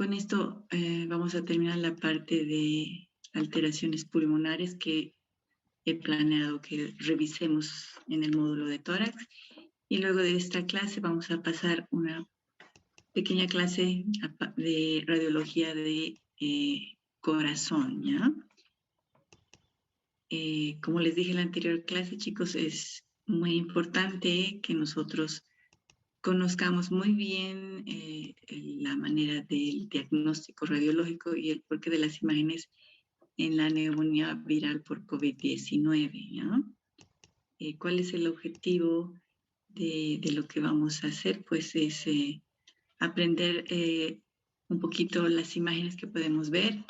Con esto vamos a terminar la parte de alteraciones pulmonares que he planeado que revisemos en el módulo de tórax. Y luego de esta clase vamos a pasar una pequeña clase de radiología de corazón, ¿ya? Como les dije en la anterior clase, chicos, es muy importante que nosotros conozcamos muy bien la manera del diagnóstico radiológico y el porqué de las imágenes en la neumonía viral por COVID-19, ¿ya? ¿Cuál es el objetivo de lo que vamos a hacer? Pues es aprender un poquito las imágenes que podemos ver,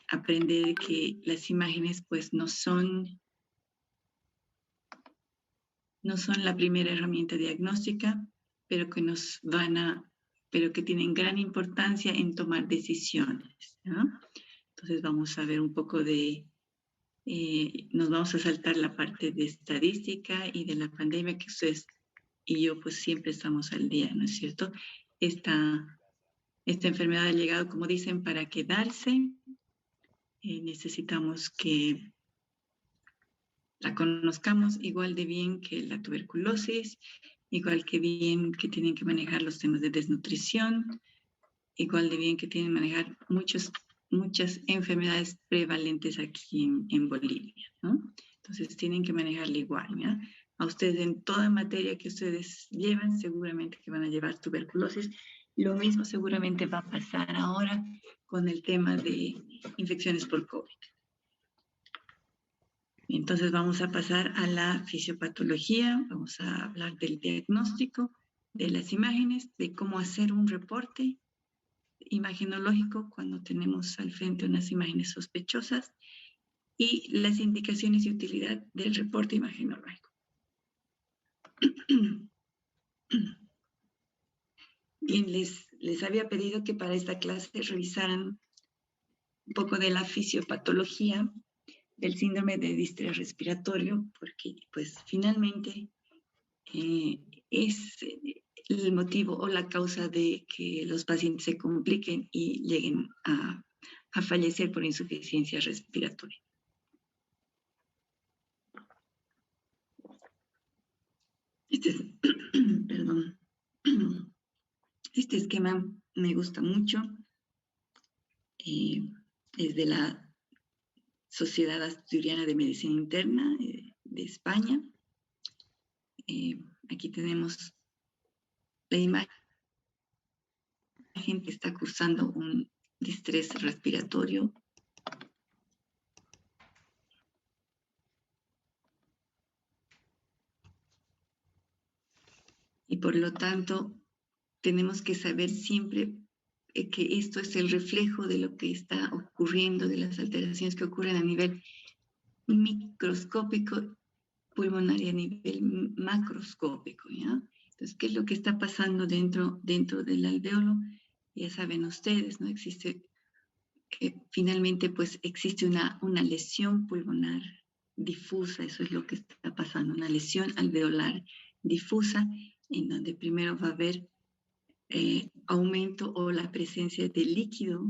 aprender que las imágenes pues no son la primera herramienta diagnóstica, pero que tienen gran importancia en tomar decisiones, ¿no? Entonces vamos a ver un poco nos vamos a saltar la parte de estadística y de la pandemia, que ustedes y yo pues siempre estamos al día, ¿no es cierto? Esta enfermedad ha llegado, como dicen, para quedarse. Necesitamos que la conozcamos igual de bien que la tuberculosis, igual que bien que tienen que manejar los temas de desnutrición, igual de bien que tienen que manejar muchas enfermedades prevalentes aquí en Bolivia, ¿no? Entonces tienen que manejarla igual, ¿ya? A ustedes en toda materia que ustedes llevan, seguramente que van a llevar tuberculosis. Lo mismo seguramente va a pasar ahora con el tema de infecciones por COVID. Entonces vamos a pasar a la fisiopatología, vamos a hablar del diagnóstico, de las imágenes, de cómo hacer un reporte imagenológico cuando tenemos al frente unas imágenes sospechosas y las indicaciones y utilidad del reporte imagenológico. Bien, les había pedido que para esta clase revisaran un poco de la fisiopatología del síndrome de distrés respiratorio, porque pues finalmente es el motivo o la causa de que los pacientes se compliquen y lleguen a fallecer por insuficiencia respiratoria. Perdón. Este esquema me gusta mucho. Es de la Sociedad Asturiana de Medicina Interna de España. Aquí tenemos la imagen que está cursando un distrés respiratorio. Y por lo tanto, tenemos que saber siempre que esto es el reflejo de lo que está ocurriendo, de las alteraciones que ocurren a nivel microscópico pulmonar y a nivel macroscópico, ¿ya? Entonces, ¿qué es lo que está pasando dentro del alveolo? Ya saben ustedes, ¿no? Finalmente, pues, existe una lesión pulmonar difusa, eso es lo que está pasando, una lesión alveolar difusa, en donde primero va a haber aumento o la presencia de líquido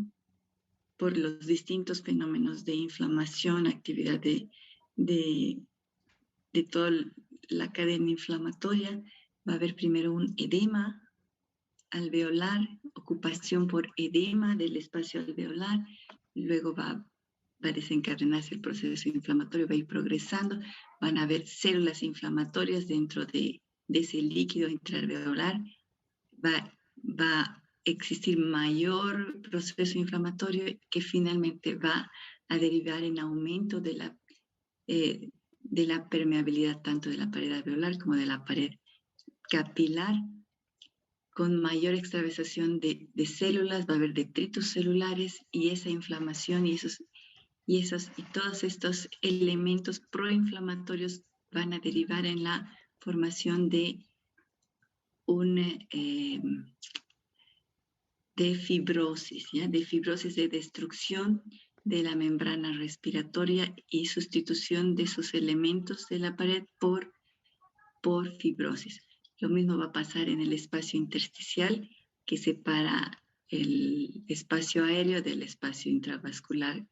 por los distintos fenómenos de inflamación, actividad de toda la cadena inflamatoria. Va a haber primero un edema alveolar, ocupación por edema del espacio alveolar, luego va a desencadenarse el proceso inflamatorio, va a ir progresando, van a haber células inflamatorias dentro de ese líquido intraalveolar, va a existir mayor proceso inflamatorio que finalmente va a derivar en aumento de la permeabilidad tanto de la pared alveolar como de la pared capilar, con mayor extravasación de células, va a haber detritos celulares y esa inflamación y todos estos elementos proinflamatorios van a derivar en la formación de fibrosis, ¿ya? De fibrosis, de destrucción de la membrana respiratoria y sustitución de esos elementos de la pared por fibrosis. Lo mismo va a pasar en el espacio intersticial que separa el espacio aéreo del espacio intravascular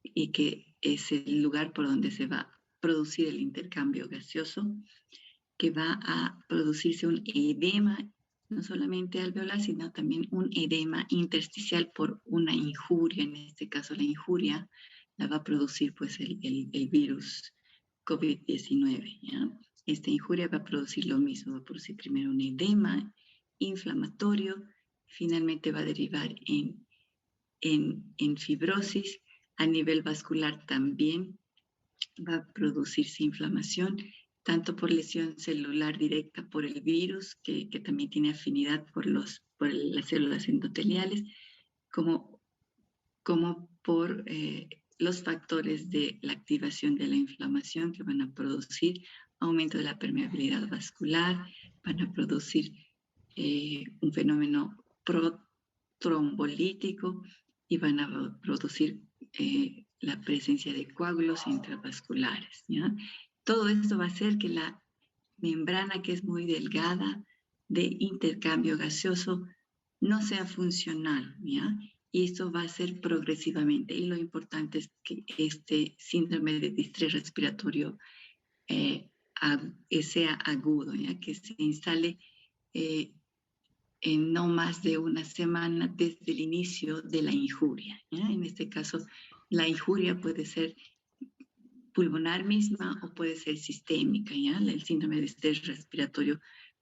y que es el lugar por donde se va a producir el intercambio gaseoso, que va a producirse un edema, no solamente alveolar, sino también un edema intersticial por una injuria. En este caso, la injuria la va a producir pues el virus COVID-19. Esta injuria va a producir lo mismo, va a producir primero un edema inflamatorio, finalmente va a derivar en fibrosis. A nivel vascular también va a producirse inflamación, tanto por lesión celular directa por el virus, que también tiene afinidad por las células endoteliales, como por los factores de la activación de la inflamación que van a producir aumento de la permeabilidad vascular, van a producir un fenómeno protrombolítico y van a producir la presencia de coágulos intravasculares. ¿Ya? Todo esto va a hacer que la membrana, que es muy delgada, de intercambio gaseoso, no sea funcional, ¿ya? Y esto va a ser progresivamente. Y lo importante es que este síndrome de distrés respiratorio sea agudo, ¿ya? Que se instale en no más de una semana desde el inicio de la injuria, ¿ya? En este caso, la injuria puede ser pulmonar misma o puede ser sistémica, ¿ya? El síndrome de estrés respiratorio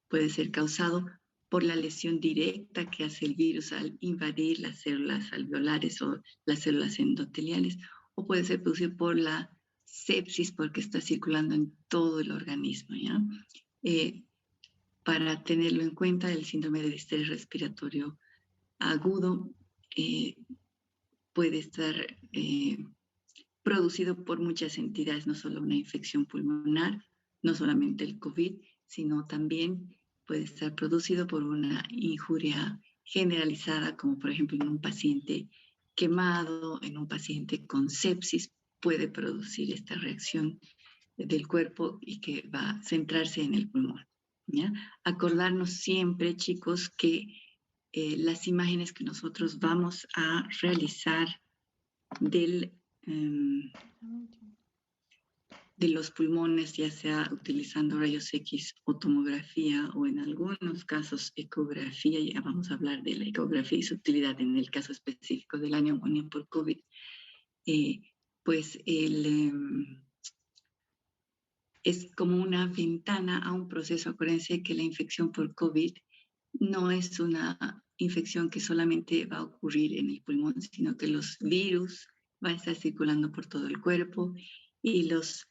puede ser causado por la lesión directa que hace el virus al invadir las células alveolares o las células endoteliales, o puede ser producido por la sepsis porque está circulando en todo el organismo, ¿ya? Para tenerlo en cuenta, el síndrome de estrés respiratorio agudo puede estar producido por muchas entidades, no solo una infección pulmonar, no solamente el COVID, sino también puede estar producido por una injuria generalizada, como por ejemplo en un paciente quemado, en un paciente con sepsis, puede producir esta reacción del cuerpo y que va a centrarse en el pulmón. ¿Ya? Acordarnos siempre, chicos, que las imágenes que nosotros vamos a realizar de los pulmones, ya sea utilizando rayos X o tomografía o en algunos casos ecografía, ya vamos a hablar de la ecografía y su utilidad en el caso específico de la neumonía por COVID, pues es como una ventana a un proceso. Acuérdense que la infección por COVID no es una infección que solamente va a ocurrir en el pulmón, sino que los virus van a estar circulando por todo el cuerpo y los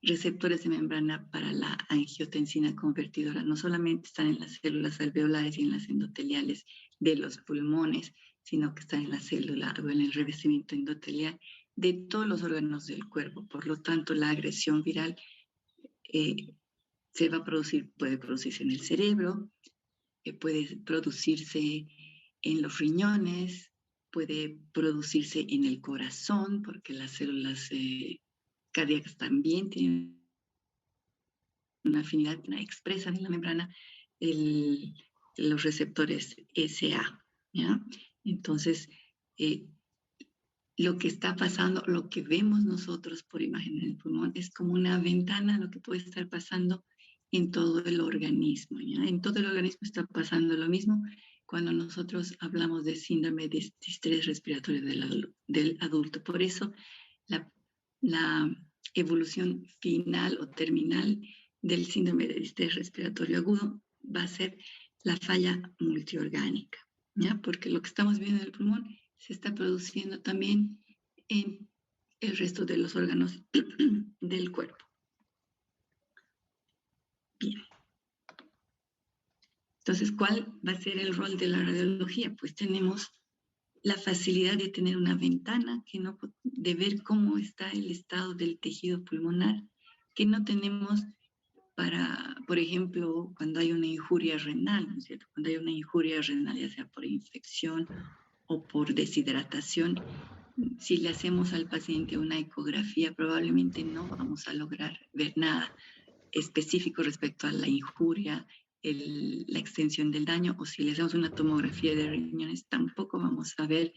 receptores de membrana para la angiotensina convertidora no solamente están en las células alveolares y en las endoteliales de los pulmones, sino que están en la célula o en el revestimiento endotelial de todos los órganos del cuerpo. Por lo tanto, la agresión viral se va a producir, puede producirse en el cerebro, puede producirse en los riñones, puede producirse en el corazón, porque las células cardíacas también tienen una afinidad, expresan en la membrana los receptores SA, ¿ya? Entonces, lo que está pasando, lo que vemos nosotros por imagen en el pulmón, es como una ventana a lo que puede estar pasando en todo el organismo, ¿ya? En todo el organismo está pasando lo mismo cuando nosotros hablamos de síndrome de distrés respiratorio del adulto. Por eso, la evolución final o terminal del síndrome de distrés respiratorio agudo va a ser la falla multiorgánica, ¿ya? Porque lo que estamos viendo en el pulmón se está produciendo también en el resto de los órganos del cuerpo. Bien. Entonces, ¿cuál va a ser el rol de la radiología? Pues tenemos la facilidad de tener una ventana, de ver cómo está el estado del tejido pulmonar, que no tenemos para, por ejemplo, cuando hay una injuria renal, ¿no es cierto? Cuando hay una injuria renal, ya sea por infección o por deshidratación, si le hacemos al paciente una ecografía, probablemente no vamos a lograr ver nada específico respecto a la injuria la extensión del daño, o si le hacemos una tomografía de riñones, tampoco vamos a ver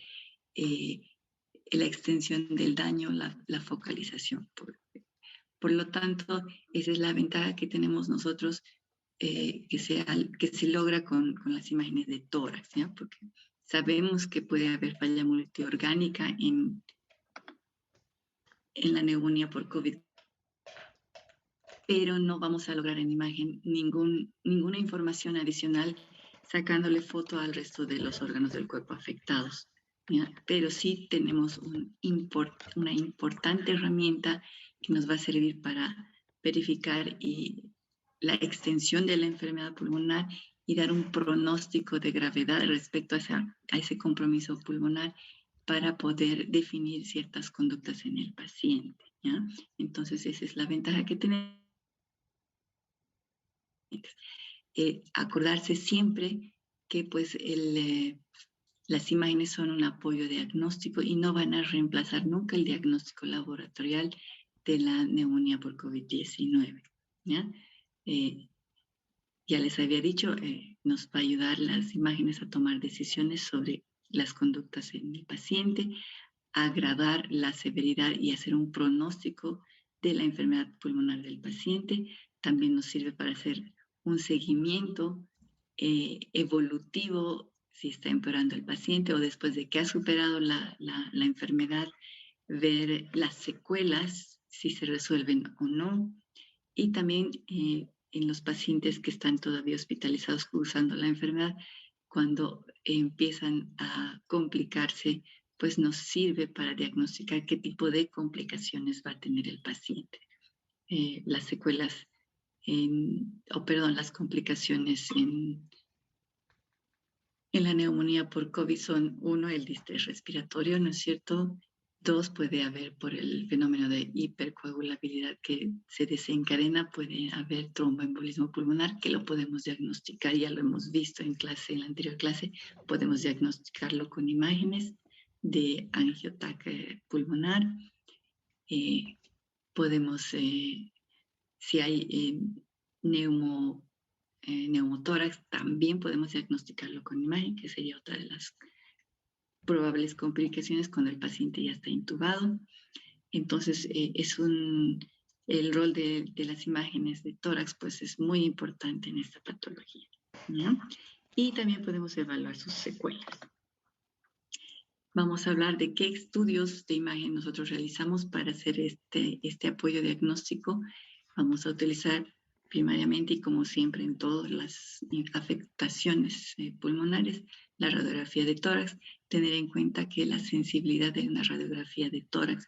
la extensión del daño, la focalización. Por lo tanto, esa es la ventaja que tenemos nosotros, que se logra con las imágenes de tórax, ¿ya? Porque sabemos que puede haber falla multiorgánica en la neumonía por COVID, pero no vamos a lograr en imagen ninguna información adicional sacándole foto al resto de los órganos del cuerpo afectados, ¿ya? Pero sí tenemos una importante herramienta que nos va a servir para verificar la extensión de la enfermedad pulmonar y dar un pronóstico de gravedad respecto a ese compromiso pulmonar para poder definir ciertas conductas en el paciente, ¿ya? Entonces, esa es la ventaja que tenemos. Acordarse siempre que pues las imágenes son un apoyo diagnóstico y no van a reemplazar nunca el diagnóstico laboratorial de la neumonía por COVID-19. ¿Ya? Ya les había dicho, nos va a ayudar las imágenes a tomar decisiones sobre las conductas en el paciente, a agradar la severidad y hacer un pronóstico de la enfermedad pulmonar del paciente. También nos sirve para hacer un seguimiento evolutivo, si está empeorando el paciente o después de que ha superado la enfermedad, ver las secuelas, si se resuelven o no. Y también en los pacientes que están todavía hospitalizados cursando la enfermedad, cuando empiezan a complicarse, pues nos sirve para diagnosticar qué tipo de complicaciones va a tener el paciente. Las secuelas, las complicaciones en la neumonía por COVID son, 1, el distrés respiratorio, ¿no es cierto? 2, puede haber por el fenómeno de hipercoagulabilidad que se desencadena, puede haber tromboembolismo pulmonar, que lo podemos diagnosticar, ya lo hemos visto en la anterior clase, podemos diagnosticarlo con imágenes de angiotaque pulmonar. Podemos, si hay neumotórax, también podemos diagnosticarlo con imagen, que sería otra de las probables complicaciones cuando el paciente ya está intubado. Entonces, el rol de las imágenes de tórax pues es muy importante en esta patología, ¿ya? Y también podemos evaluar sus secuelas. Vamos a hablar de qué estudios de imagen nosotros realizamos para hacer este apoyo diagnóstico. Vamos a utilizar primariamente, y como siempre en todas las afectaciones pulmonares, la radiografía de tórax. Tener en cuenta que la sensibilidad de una radiografía de tórax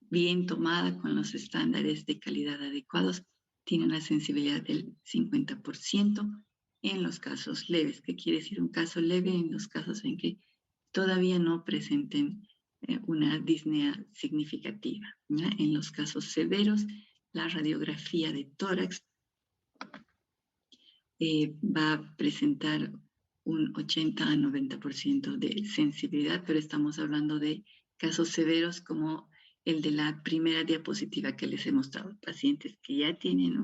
bien tomada con los estándares de calidad adecuados tiene una sensibilidad del 50% en los casos leves. ¿Qué quiere decir un caso leve? En los casos en que todavía no presenten una disnea significativa, ¿ya? En los casos severos, la radiografía de tórax va a presentar un 80 a 90% de sensibilidad, pero estamos hablando de casos severos como el de la primera diapositiva que les he mostrado, pacientes que ya tienen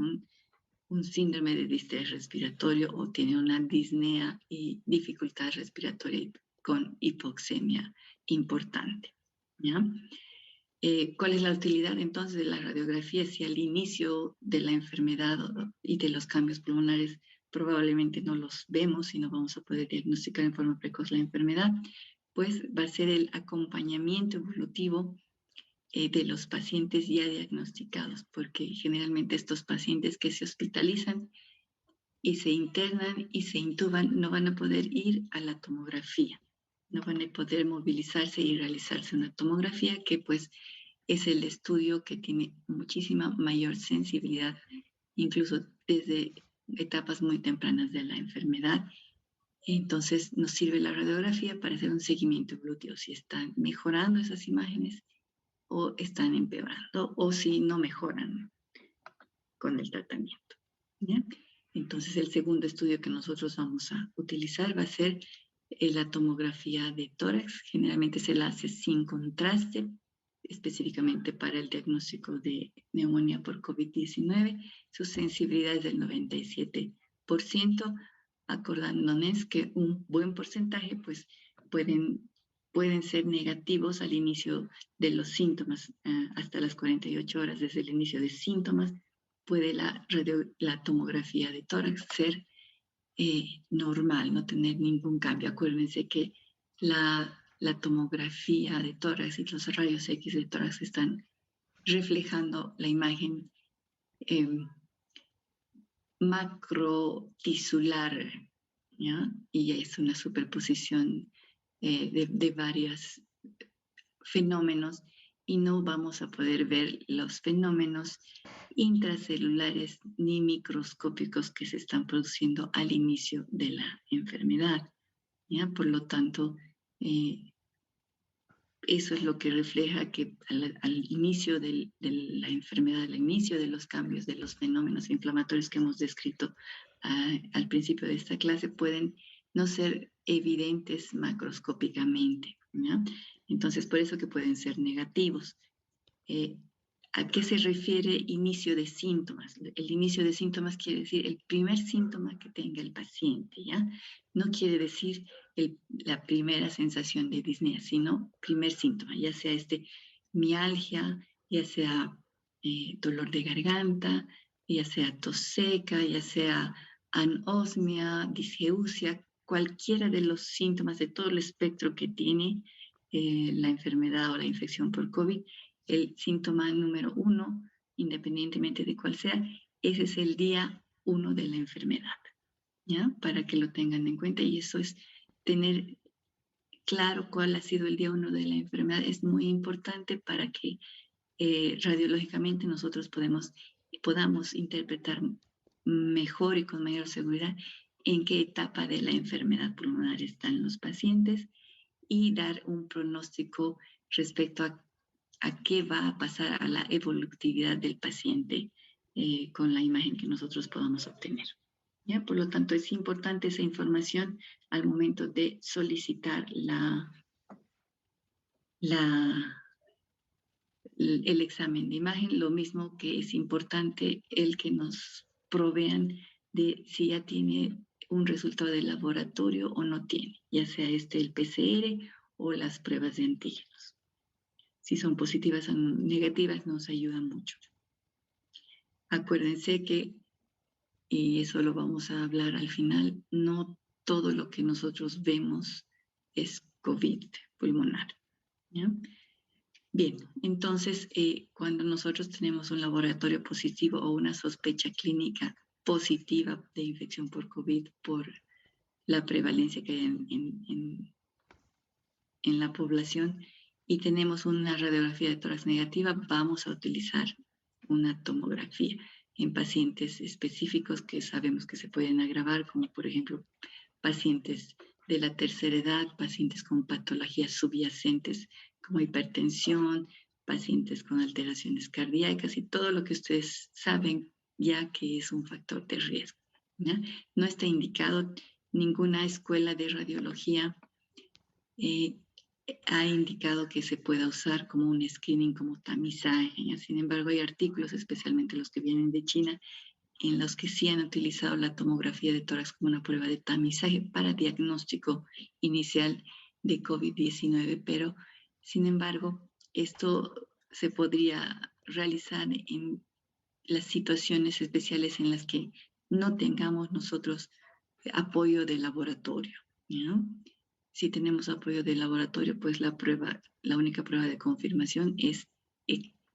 un síndrome de distrés respiratorio o tienen una disnea y dificultad respiratoria con hipoxemia importante, ¿ya? ¿Cuál es la utilidad entonces de la radiografía? Si al inicio de la enfermedad y de los cambios pulmonares probablemente no los vemos y no vamos a poder diagnosticar en forma precoz la enfermedad, pues va a ser el acompañamiento evolutivo de los pacientes ya diagnosticados, porque generalmente estos pacientes que se hospitalizan y se internan y se intuban no van a poder ir a la tomografía, no van a poder movilizarse y realizarse una tomografía que pues es el estudio que tiene muchísima mayor sensibilidad, incluso desde etapas muy tempranas de la enfermedad. Entonces nos sirve la radiografía para hacer un seguimiento evolutivo, si están mejorando esas imágenes o están empeorando o si no mejoran con el tratamiento, ¿ya? Entonces el segundo estudio que nosotros vamos a utilizar va a ser la tomografía de tórax. Generalmente se la hace sin contraste, específicamente para el diagnóstico de neumonía por COVID-19. Su sensibilidad es del 97%. acordándonos que un buen porcentaje pues pueden ser negativos al inicio de los síntomas, hasta las 48 horas desde el inicio de síntomas, puede la tomografía de tórax ser normal, no tener ningún cambio. Acuérdense que la tomografía de tórax y los rayos X de tórax están reflejando la imagen macrotisular, ¿ya? Y es una superposición de varios fenómenos y no vamos a poder ver los fenómenos intracelulares ni microscópicos que se están produciendo al inicio de la enfermedad, ¿ya? Por lo tanto, eso es lo que refleja que al inicio de la enfermedad, al inicio de los cambios, de los fenómenos inflamatorios que hemos descrito al principio de esta clase, pueden no ser evidentes macroscópicamente, ¿ya? Entonces, por eso que pueden ser negativos. ¿A qué se refiere inicio de síntomas? El inicio de síntomas quiere decir el primer síntoma que tenga el paciente, ¿ya? No quiere decir la primera sensación de disnea, sino primer síntoma, ya sea mialgia, ya sea dolor de garganta, ya sea tos seca, ya sea anosmia, disgeusia, cualquiera de los síntomas de todo el espectro que tiene la enfermedad o la infección por COVID. El síntoma número 1, independientemente de cuál sea, ese es el día 1 de la enfermedad, ¿ya? Para que lo tengan en cuenta, y eso es tener claro cuál ha sido el día 1 de la enfermedad. Es muy importante para que radiológicamente nosotros podamos interpretar mejor y con mayor seguridad en qué etapa de la enfermedad pulmonar están los pacientes y dar un pronóstico respecto a qué va a pasar a la evolutividad del paciente con la imagen que nosotros podamos obtener, ¿ya? Por lo tanto, es importante esa información al momento de solicitar el examen de imagen, lo mismo que es importante el que nos provean de si ya tiene un resultado de laboratorio o no tiene, ya sea el PCR o las pruebas de antígenos. Si son positivas o negativas, nos ayudan mucho. Acuérdense que, y eso lo vamos a hablar al final, no todo lo que nosotros vemos es COVID pulmonar, ¿ya? Bien, entonces, cuando nosotros tenemos un laboratorio positivo o una sospecha clínica positiva de infección por COVID, por la prevalencia que hay en la población, y tenemos una radiografía de tórax negativa, vamos a utilizar una tomografía en pacientes específicos que sabemos que se pueden agravar, como por ejemplo pacientes de la tercera edad, pacientes con patologías subyacentes como hipertensión, pacientes con alteraciones cardíacas y todo lo que ustedes saben ya que es un factor de riesgo, ¿ya? No está indicado, ninguna escuela de radiología ha indicado que se pueda usar como un screening, como tamizaje. Sin embargo, hay artículos, especialmente los que vienen de China, en los que sí han utilizado la tomografía de tórax como una prueba de tamizaje para diagnóstico inicial de COVID-19, pero sin embargo, esto se podría realizar en las situaciones especiales en las que no tengamos nosotros apoyo de laboratorio, ¿no? Si tenemos apoyo de laboratorio, pues la única prueba de confirmación es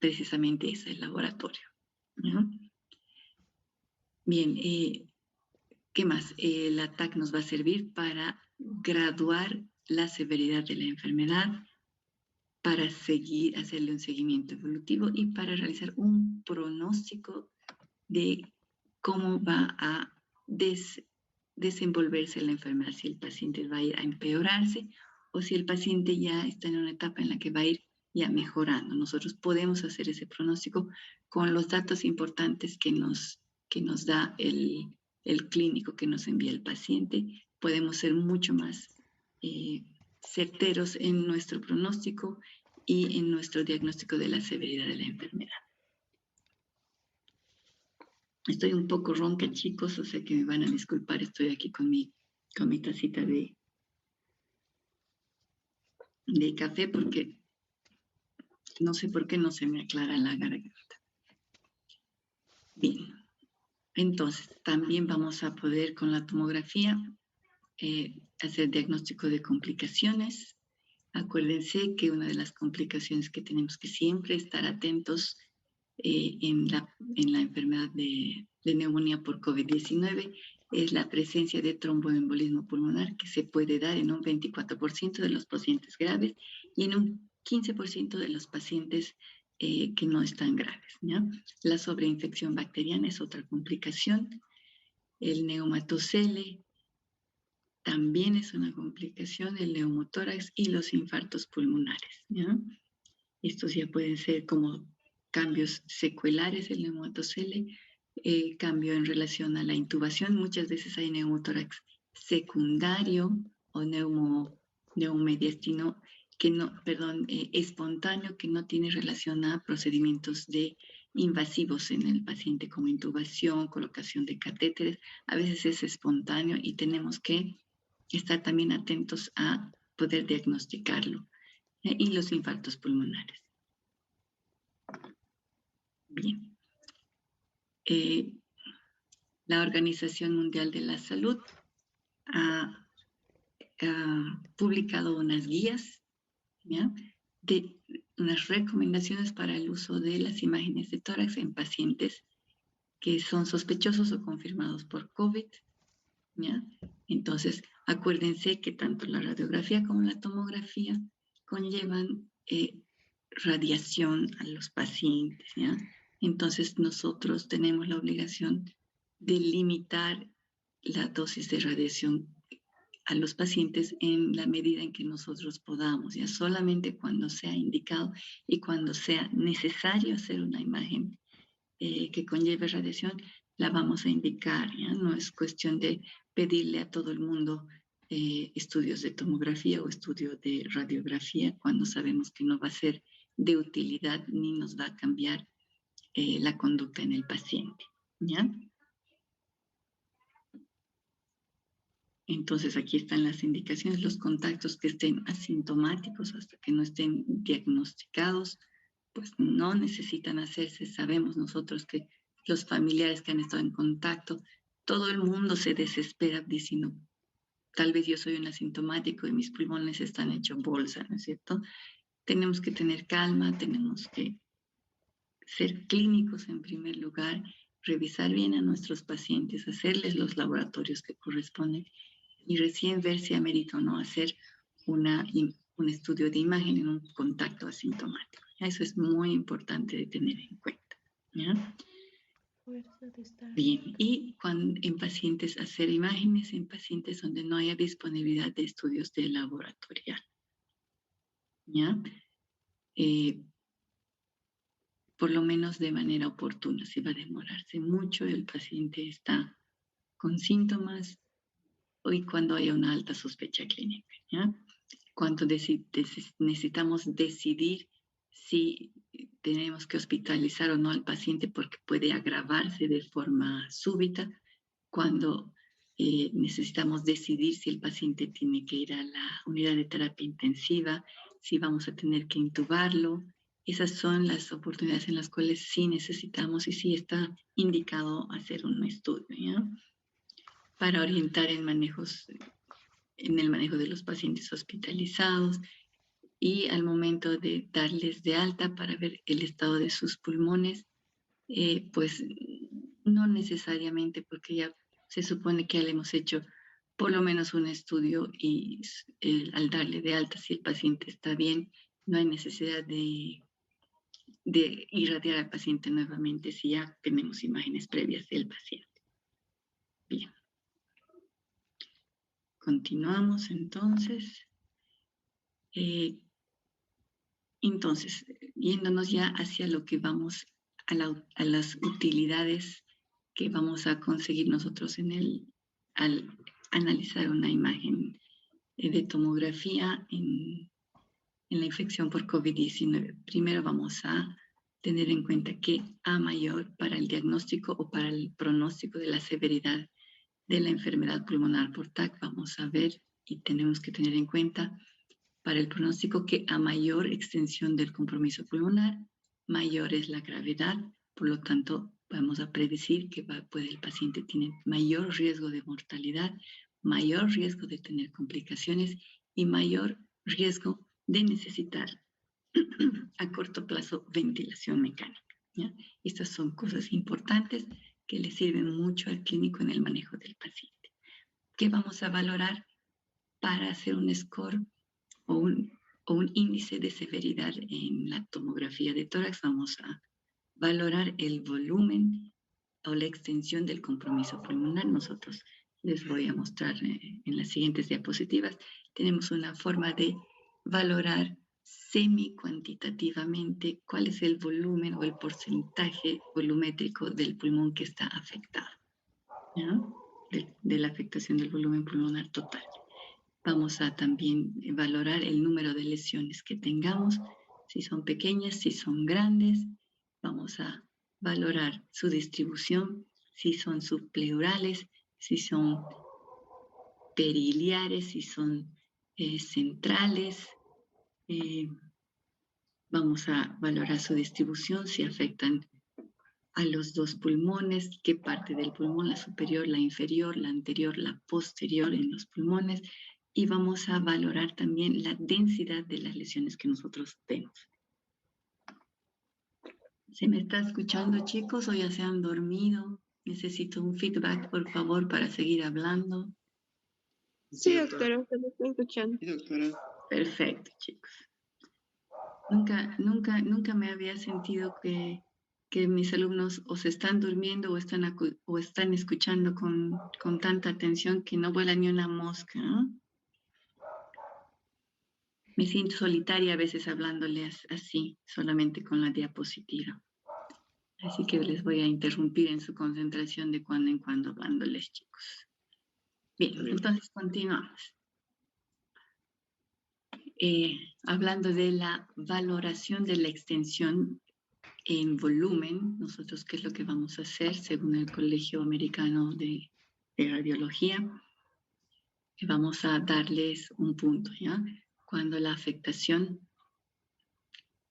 precisamente esa, el laboratorio, ¿no? Bien, ¿qué más? El ATAC nos va a servir para graduar la severidad de la enfermedad, para hacerle un seguimiento evolutivo y para realizar un pronóstico de cómo va a desenvolverse la enfermedad, si el paciente va a ir a empeorarse o si el paciente ya está en una etapa en la que va a ir ya mejorando. Nosotros podemos hacer ese pronóstico con los datos importantes que nos da el clínico que nos envía el paciente. Podemos ser mucho más certeros en nuestro pronóstico y en nuestro diagnóstico de la severidad de la enfermedad. Estoy un poco ronca, chicos, o sea que me van a disculpar. Estoy aquí con mi tacita de café porque no sé por qué no se me aclara la garganta. Bien, entonces también vamos a poder con la tomografía hacer diagnóstico de complicaciones. Acuérdense que una de las complicaciones que tenemos que siempre estar atentos en la enfermedad de neumonía por COVID-19 es la presencia de tromboembolismo pulmonar, que se puede dar en un 24% de los pacientes graves y en un 15% de los pacientes que no están graves, ¿ya? La sobreinfección bacteriana es otra complicación. El neumatocele también es una complicación, el neumotórax y los infartos pulmonares, ¿ya? Estos ya pueden ser como cambios secuelares del neumatocele, cambio en relación a la intubación. Muchas veces hay neumotórax secundario o neumediastino que no, perdón, espontáneo que no tiene relación a procedimientos invasivos en el paciente como intubación, colocación de catéteres. A veces es espontáneo y tenemos que estar también atentos a poder diagnosticarlo. Y los infartos pulmonares. Bien. La Organización Mundial de la Salud ha publicado unas guías, ¿ya? De unas recomendaciones para el uso de las imágenes de tórax en pacientes que son sospechosos o confirmados por COVID, ¿ya? Entonces, acuérdense que tanto la radiografía como la tomografía conllevan radiación a los pacientes, ¿ya? Entonces, nosotros tenemos la obligación de limitar la dosis de radiación a los pacientes en la medida en que nosotros podamos, ya solamente cuando sea indicado y cuando sea necesario hacer una imagen que conlleve radiación, la vamos a indicar, ¿ya? No es cuestión de pedirle a todo el mundo estudios de tomografía o estudio de radiografía cuando sabemos que no va a ser de utilidad ni nos va a cambiar la conducta en el paciente, ¿ya? Entonces aquí están las indicaciones, los contactos que estén asintomáticos hasta que no estén diagnosticados, pues no necesitan hacerse. Sabemos nosotros que los familiares que han estado en contacto, todo el mundo se desespera diciendo, tal vez yo soy un asintomático y mis pulmones están hechos bolsa, ¿no es cierto? Tenemos que tener calma, tenemos que ser clínicos en primer lugar, revisar bien a nuestros pacientes, hacerles los laboratorios que corresponden y recién ver si amerita o no hacer un estudio de imagen en un contacto asintomático. Eso es muy importante de tener en cuenta, ¿ya? Bien, y en pacientes hacer imágenes en pacientes donde no haya disponibilidad de estudios de laboratorial, ¿ya? Por lo menos de manera oportuna. Si va a demorarse mucho, el paciente está con síntomas y cuando haya una alta sospecha clínica, ¿ya? Cuando necesitamos decidir si tenemos que hospitalizar o no al paciente porque puede agravarse de forma súbita, cuando necesitamos decidir si el paciente tiene que ir a la unidad de terapia intensiva, si vamos a tener que intubarlo. Esas son las oportunidades en las cuales sí necesitamos y sí está indicado hacer un estudio, ¿ya? Para orientar en el manejo de los pacientes hospitalizados y al momento de darles de alta para ver el estado de sus pulmones, pues no necesariamente porque ya se supone que ya le hemos hecho por lo menos un estudio y al darle de alta si el paciente está bien, no hay necesidad de irradiar al paciente nuevamente si ya tenemos imágenes previas del paciente. Bien. Continuamos entonces. Entonces, yéndonos ya hacia lo que vamos a las utilidades que vamos a conseguir nosotros al analizar una imagen de tomografía en la infección por COVID-19. Primero vamos a tener en cuenta que A mayor para el diagnóstico o para el pronóstico de la severidad de la enfermedad pulmonar por TAC, vamos a ver y tenemos que tener en cuenta para el pronóstico que a mayor extensión del compromiso pulmonar, mayor es la gravedad, por lo tanto vamos a predecir que el paciente tiene mayor riesgo de mortalidad, mayor riesgo de tener complicaciones y mayor riesgo de necesitar a corto plazo ventilación mecánica, ¿ya? Estas son cosas importantes que le sirven mucho al clínico en el manejo del paciente. ¿Qué vamos a valorar para hacer un score o un índice de severidad en la tomografía de tórax? Vamos a valorar el volumen o la extensión del compromiso pulmonar. Nosotros les voy a mostrar en las siguientes diapositivas. Tenemos una forma de valorar semi-cuantitativamente cuál es el volumen o el porcentaje volumétrico del pulmón que está afectado, ¿no? De la afectación del volumen pulmonar total. Vamos a también valorar el número de lesiones que tengamos, si son pequeñas, si son grandes. Vamos a valorar su distribución, si son subpleurales, si son periliares, si son centrales. Vamos a valorar su distribución, si afectan a los dos pulmones, qué parte del pulmón, la superior, la inferior, la anterior, la posterior en los pulmones. Y vamos a valorar también la densidad de las lesiones que nosotros vemos. ¿Se me está escuchando, chicos, o ya se han dormido? Necesito un feedback, por favor, para seguir hablando. Sí, doctora, se me está escuchando. Sí, doctora. Perfecto, chicos. Nunca me había sentido que mis alumnos o se están durmiendo o están escuchando con tanta atención que no vuela ni una mosca, ¿no? Me siento solitaria a veces hablándoles así, solamente con la diapositiva. Así que les voy a interrumpir en su concentración de cuando en cuando hablándoles, chicos. Bien, entonces continuamos. Hablando de la valoración de la extensión en volumen, nosotros qué es lo que vamos a hacer según el Colegio Americano de Radiología, vamos a darles un punto, ¿ya? Cuando la afectación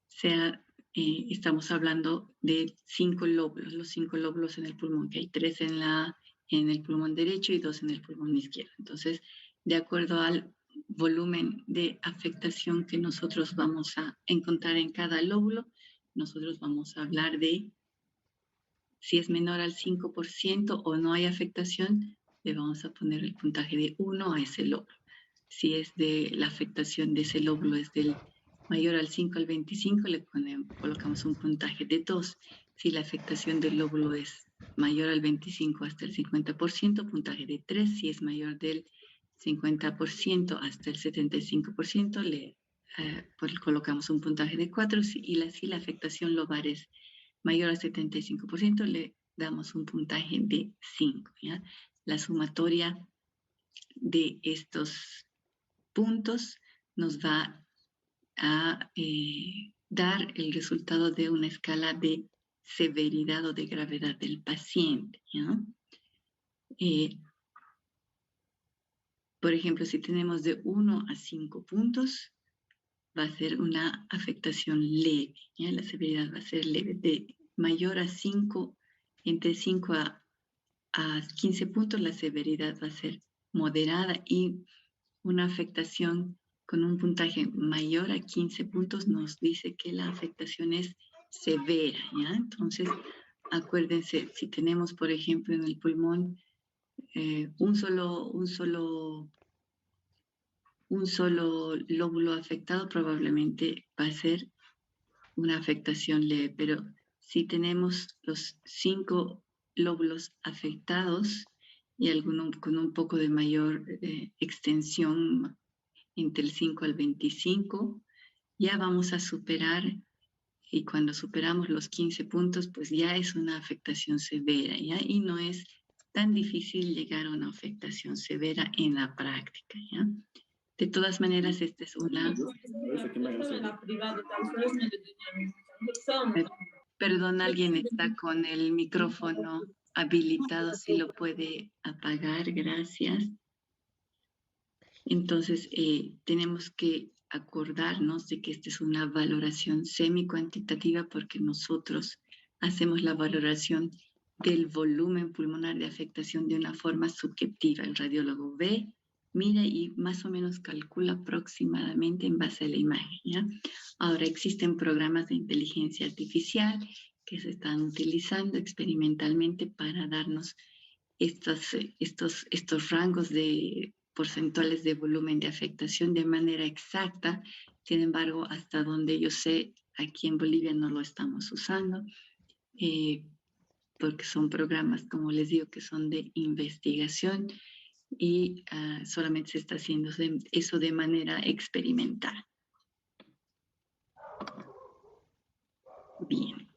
sea, estamos hablando de 5 lóbulos, los 5 lóbulos en el pulmón, que hay 3 en el pulmón derecho y 2 en el pulmón izquierdo. Entonces, de acuerdo al volumen de afectación que nosotros vamos a encontrar en cada lóbulo, nosotros vamos a hablar de si es menor al 5% o no hay afectación, le vamos a poner el puntaje de 1 a ese lóbulo. Si es de la afectación de ese lóbulo es del mayor al 5 al 25, colocamos un puntaje de 2. Si la afectación del lóbulo es mayor al 25 hasta el 50%, puntaje de 3. Si es mayor del 50% hasta el 75%, colocamos un puntaje de 4. Si la afectación lobar es mayor al 75%, le damos un puntaje de 5. ¿ya? La sumatoria de estos puntos nos va a dar el resultado de una escala de severidad o de gravedad del paciente. ¿ya? Por ejemplo, si tenemos de 1 a 5 puntos, va a ser una afectación leve. ¿ya? La severidad va a ser leve. De mayor a 5, entre 5 a 15 puntos, la severidad va a ser moderada y una afectación con un puntaje mayor a 15 puntos nos dice que la afectación es severa, ¿ya? Entonces, acuérdense, si tenemos, por ejemplo, en el pulmón un solo lóbulo afectado, probablemente va a ser una afectación leve, pero si tenemos los 5 lóbulos afectados y alguno con un poco de mayor extensión entre el 5 al 25, ya vamos a superar, y cuando superamos los 15 puntos, pues ya es una afectación severa, ¿ya? Y no es tan difícil llegar a una afectación severa en la práctica, ¿ya? De todas maneras, esta es una... Perdón, alguien está con el micrófono habilitado, si lo puede apagar, gracias. Entonces, tenemos que acordarnos de que esta es una valoración semi-cuantitativa porque nosotros hacemos la valoración del volumen pulmonar de afectación de una forma subjetiva. El radiólogo ve, mira y más o menos calcula aproximadamente en base a la imagen, ¿ya? Ahora existen programas de inteligencia artificial que se están utilizando experimentalmente para darnos estos rangos de porcentuales de volumen de afectación de manera exacta. Sin embargo, hasta donde yo sé, aquí en Bolivia no lo estamos usando, porque son programas, como les digo, que son de investigación y solamente se está haciendo eso de manera experimental. Bien.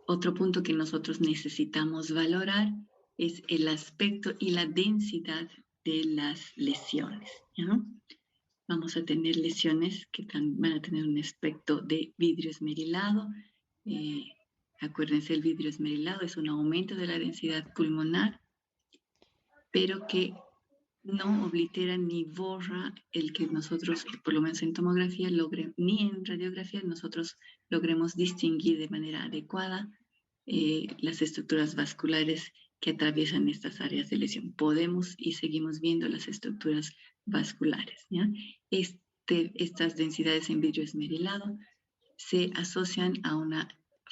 Otro punto que nosotros necesitamos valorar es el aspecto y la densidad de las lesiones, ¿no? Vamos a tener lesiones que van a tener un aspecto de vidrio esmerilado. Acuérdense, el vidrio esmerilado es un aumento de la densidad pulmonar, pero que no oblitera ni borra el que nosotros, por lo menos en tomografía, ni en radiografía, nosotros logremos distinguir de manera adecuada las estructuras vasculares que atraviesan estas áreas de lesión. Podemos y seguimos viendo las estructuras vasculares, ¿ya? Estas densidades en vidrio esmerilado se asocian a una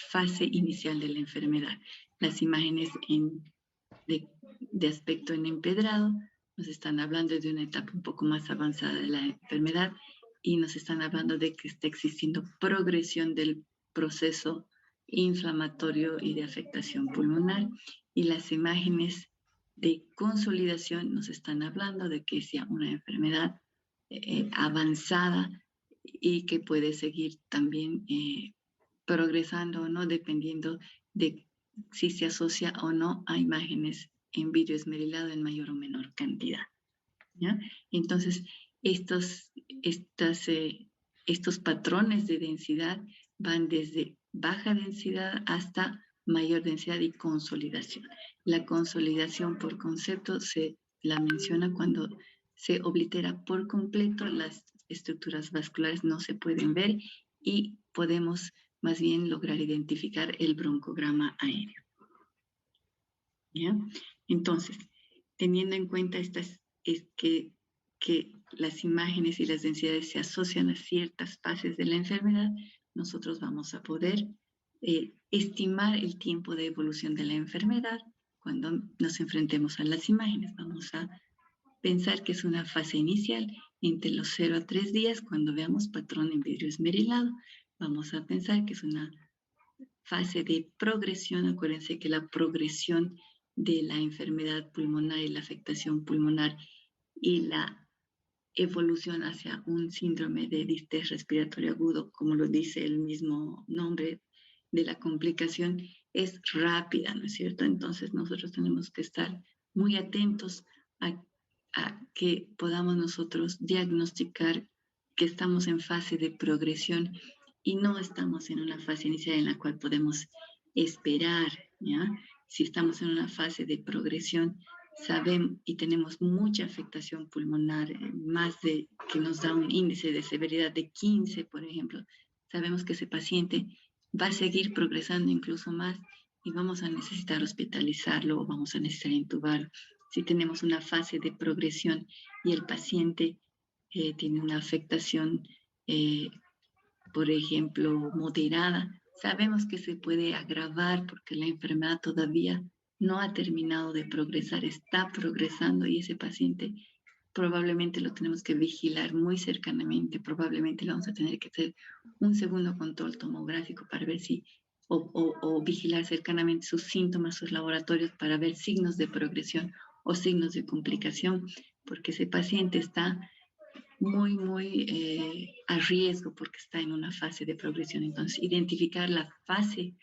fase inicial de la enfermedad. Las imágenes de aspecto en empedrado nos están hablando de una etapa un poco más avanzada de la enfermedad y nos están hablando de que está existiendo progresión del proceso inflamatorio y de afectación pulmonar, y las imágenes de consolidación nos están hablando de que sea una enfermedad avanzada y que puede seguir también progresando o no, dependiendo de si se asocia o no a imágenes en vidrio esmerilado en mayor o menor cantidad, ¿ya? Entonces, estos patrones de densidad van desde baja densidad hasta mayor densidad y consolidación. La consolidación por concepto se la menciona cuando se oblitera por completo, las estructuras vasculares no se pueden ver y podemos más bien lograr identificar el broncograma aéreo. ¿Ya? Entonces, teniendo en cuenta que las imágenes y las densidades se asocian a ciertas fases de la enfermedad, nosotros vamos a poder estimar el tiempo de evolución de la enfermedad cuando nos enfrentemos a las imágenes. Vamos a pensar que es una fase inicial entre los 0 a 3 días cuando veamos patrón en vidrio esmerilado. Vamos a pensar que es una fase de progresión. Acuérdense que la progresión de la enfermedad pulmonar y la afectación pulmonar y la evolución hacia un síndrome de distrés respiratorio agudo, como lo dice el mismo nombre de la complicación, es rápida, ¿no es cierto? Entonces nosotros tenemos que estar muy atentos a que podamos nosotros diagnosticar que estamos en fase de progresión y no estamos en una fase inicial en la cual podemos esperar, ¿ya? Si estamos en una fase de progresión, sabemos y tenemos mucha afectación pulmonar, que nos da un índice de severidad de 15, por ejemplo, sabemos que ese paciente va a seguir progresando incluso más y vamos a necesitar hospitalizarlo o vamos a necesitar intubarlo. Si tenemos una fase de progresión y el paciente tiene una afectación, por ejemplo, moderada, sabemos que se puede agravar porque la enfermedad todavía no ha terminado de progresar, está progresando y ese paciente probablemente lo tenemos que vigilar muy cercanamente, probablemente le vamos a tener que hacer un segundo control tomográfico para ver si, o vigilar cercanamente sus síntomas, sus laboratorios para ver signos de progresión o signos de complicación, porque ese paciente está muy a riesgo porque está en una fase de progresión. Entonces, identificar la fase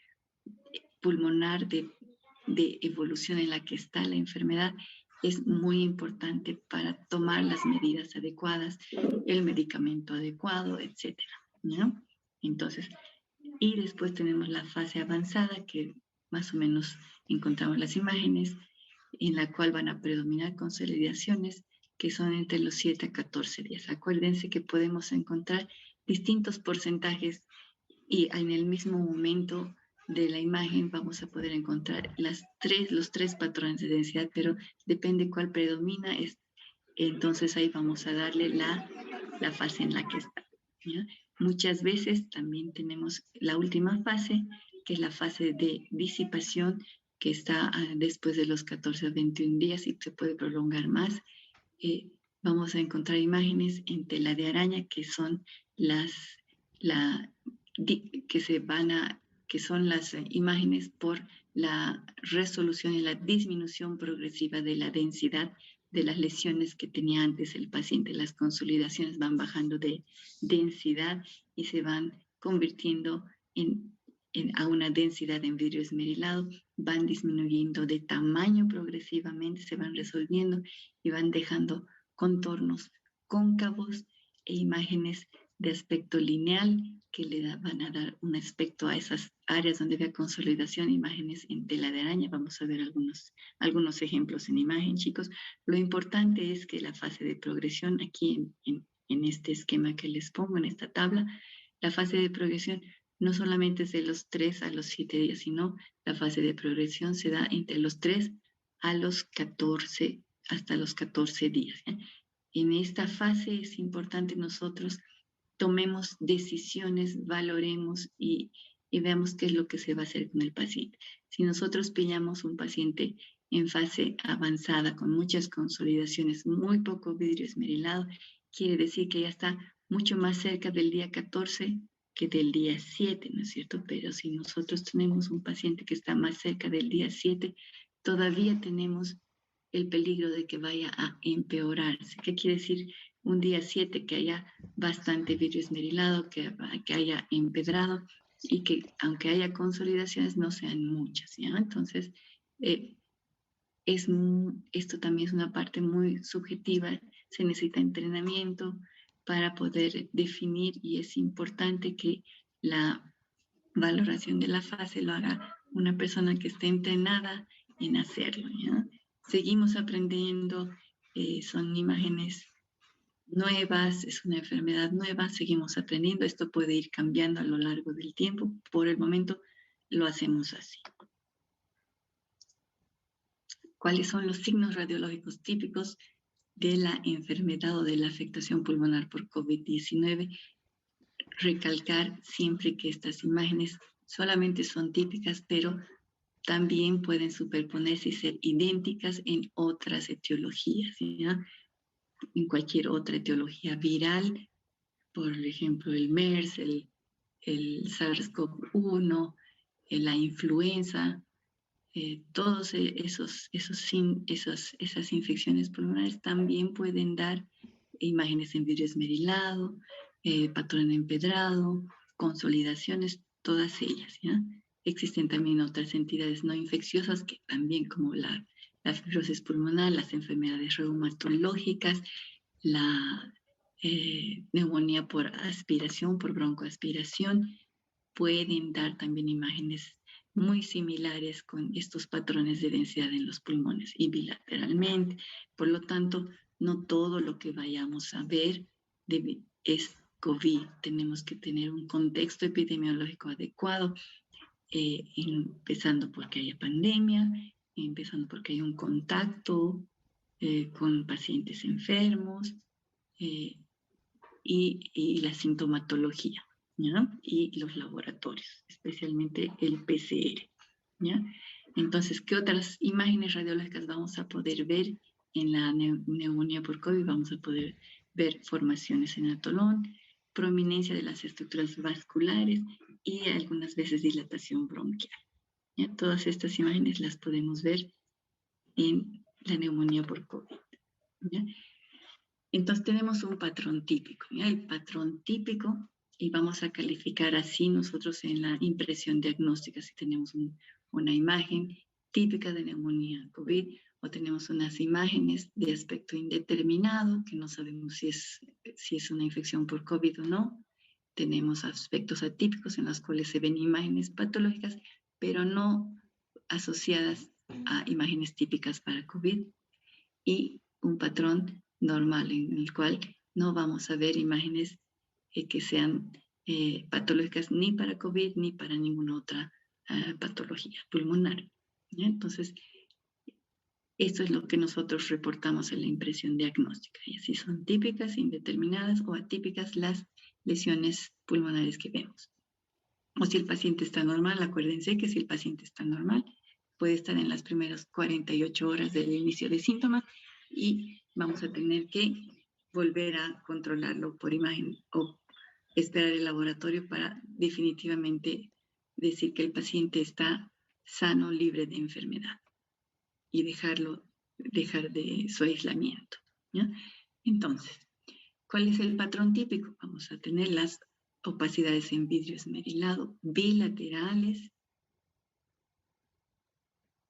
pulmonar de evolución en la que está la enfermedad es muy importante para tomar las medidas adecuadas, el medicamento adecuado, etc. ¿ya? Entonces, y después tenemos la fase avanzada, que más o menos encontramos las imágenes, en la cual van a predominar consolidaciones que son entre los 7 a 14 días. Acuérdense que podemos encontrar distintos porcentajes y en el mismo momento de la imagen vamos a poder encontrar los tres patrones de densidad, pero depende cuál predomina, entonces ahí vamos a darle la fase en la que está, ¿ya? Muchas veces también tenemos la última fase, que es la fase de disipación, que está después de los 14 a 21 días y se puede prolongar más. Vamos a encontrar imágenes en tela de araña, que son que son las imágenes por la resolución y la disminución progresiva de la densidad de las lesiones que tenía antes el paciente. Las consolidaciones van bajando de densidad y se van convirtiendo a una densidad en vidrio esmerilado, van disminuyendo de tamaño progresivamente, se van resolviendo y van dejando contornos cóncavos e imágenes de aspecto lineal que van a dar un aspecto a esas áreas donde vea consolidación, imágenes en tela de araña. Vamos a ver algunos ejemplos en imagen, chicos. Lo importante es que la fase de progresión, aquí en este esquema que les pongo, en esta tabla, la fase de progresión no solamente es de los 3 a los 7 días, sino la fase de progresión se da entre los 3 a los 14, hasta los 14 días. En esta fase es importante nosotros tomemos decisiones, valoremos y veamos qué es lo que se va a hacer con el paciente. Si nosotros pillamos un paciente en fase avanzada con muchas consolidaciones, muy poco vidrio esmerilado, quiere decir que ya está mucho más cerca del día 14 que del día 7, ¿no es cierto? Pero si nosotros tenemos un paciente que está más cerca del día 7, todavía tenemos el peligro de que vaya a empeorarse. ¿Qué quiere decir? Un día 7 que haya bastante vidrio esmerilado, que haya empedrado y que aunque haya consolidaciones no sean muchas, ¿ya? Entonces, esto también es una parte muy subjetiva, se necesita entrenamiento para poder definir y es importante que la valoración de la fase lo haga una persona que esté entrenada en hacerlo, ¿ya? Seguimos aprendiendo, son imágenes nuevas, es una enfermedad nueva, seguimos aprendiendo, esto puede ir cambiando a lo largo del tiempo, por el momento lo hacemos así. ¿Cuáles son los signos radiológicos típicos de la enfermedad o de la afectación pulmonar por COVID-19? Recalcar siempre que estas imágenes solamente son típicas, pero también pueden superponerse y ser idénticas en otras etiologías, ¿ya? En cualquier otra etiología viral, por ejemplo, el MERS, el SARS-CoV-1, la influenza, todos esas infecciones pulmonares también pueden dar imágenes en vidrio esmerilado, patrón empedrado, consolidaciones, todas ellas, ¿ya? Existen también otras entidades no infecciosas que también, como la fibrosis pulmonar, las enfermedades reumatológicas, la neumonía por aspiración, por broncoaspiración, pueden dar también imágenes muy similares con estos patrones de densidad en los pulmones y bilateralmente. Por lo tanto, no todo lo que vayamos a ver es COVID. Tenemos que tener un contexto epidemiológico adecuado, empezando porque haya pandemia, empezando porque hay un contacto con pacientes enfermos y la sintomatología, ¿ya? Y los laboratorios, especialmente el PCR, ¿ya? Entonces, ¿qué otras imágenes radiológicas vamos a poder ver en la neumonía por COVID? Vamos a poder ver formaciones en atolón, prominencia de las estructuras vasculares y algunas veces dilatación bronquial, ¿ya? Todas estas imágenes las podemos ver en la neumonía por COVID, ¿ya? Entonces tenemos un patrón típico, ¿ya? El patrón típico, y vamos a calificar así nosotros en la impresión diagnóstica si tenemos una imagen típica de neumonía COVID o tenemos unas imágenes de aspecto indeterminado que no sabemos si es una infección por COVID o no. tenemos aspectos atípicos en los cuales se ven imágenes patológicas, pero no asociadas a imágenes típicas para COVID, y un patrón normal en el cual no vamos a ver imágenes que sean patológicas ni para COVID ni para ninguna otra patología pulmonar. ¿Ya? Entonces, esto es lo que nosotros reportamos en la impresión diagnóstica. Y así son típicas, indeterminadas o atípicas las lesiones pulmonares que vemos. O si el paciente está normal, acuérdense que si el paciente está normal, puede estar en las primeras 48 horas del inicio de síntomas y vamos a tener que volver a controlarlo por imagen o esperar el laboratorio para definitivamente decir que el paciente está sano, libre de enfermedad y dejar de su aislamiento. ¿Ya? Entonces, ¿cuál es el patrón típico? Vamos a tener las opacidades en vidrio esmerilado bilaterales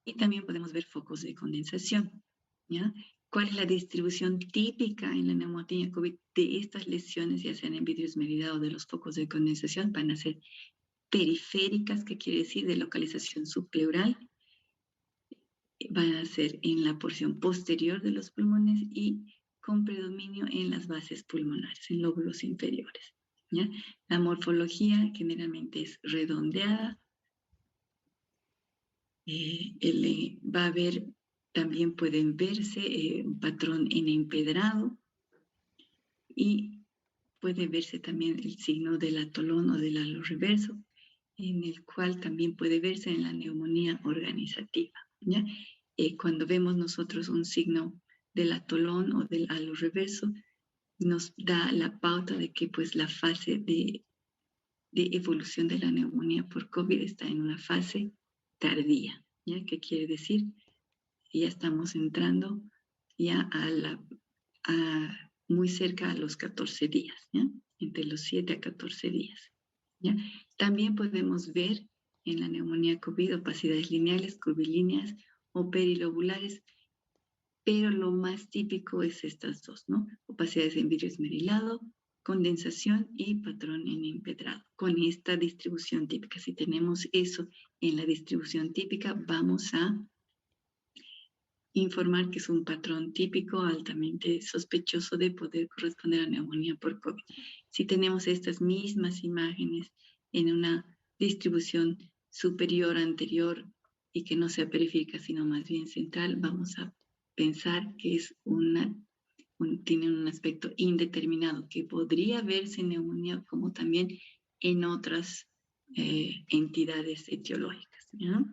y también podemos ver focos de condensación. ¿Ya? ¿Cuál es la distribución típica en la neumonía COVID de estas lesiones, ya sean en vidrio esmerilado o de los focos de condensación? Van a ser periféricas, que quiere decir de localización subpleural, van a ser en la porción posterior de los pulmones y con predominio en las bases pulmonares, en lóbulos inferiores. ¿Ya? La morfología generalmente es redondeada. Va a haber, también pueden verse un patrón en empedrado y puede verse también el signo del atolón o del halo reverso, en el cual también puede verse en la neumonía organizativa. ¿Ya? Cuando vemos nosotros un signo del atolón o del halo reverso, nos da la pauta de que pues la fase de evolución de la neumonía por COVID está en una fase tardía. ¿Ya? ¿Qué quiere decir? Ya estamos entrando ya muy cerca a los 14 días, ¿ya? Entre los 7 a 14 días. ¿Ya? También podemos ver en la neumonía COVID opacidades lineales, curvilíneas o perilobulares, pero lo más típico es estas dos, ¿no? Opacidades en vidrio esmerilado, condensación y patrón en empedrado. Con esta distribución típica, si tenemos eso en la distribución típica, vamos a informar que es un patrón típico altamente sospechoso de poder corresponder a neumonía por COVID. Si tenemos estas mismas imágenes en una distribución superior, anterior y que no sea periférica, sino más bien central, vamos a pensar que es tiene un aspecto indeterminado, que podría verse en neumonía como también en otras entidades etiológicas, ¿ya?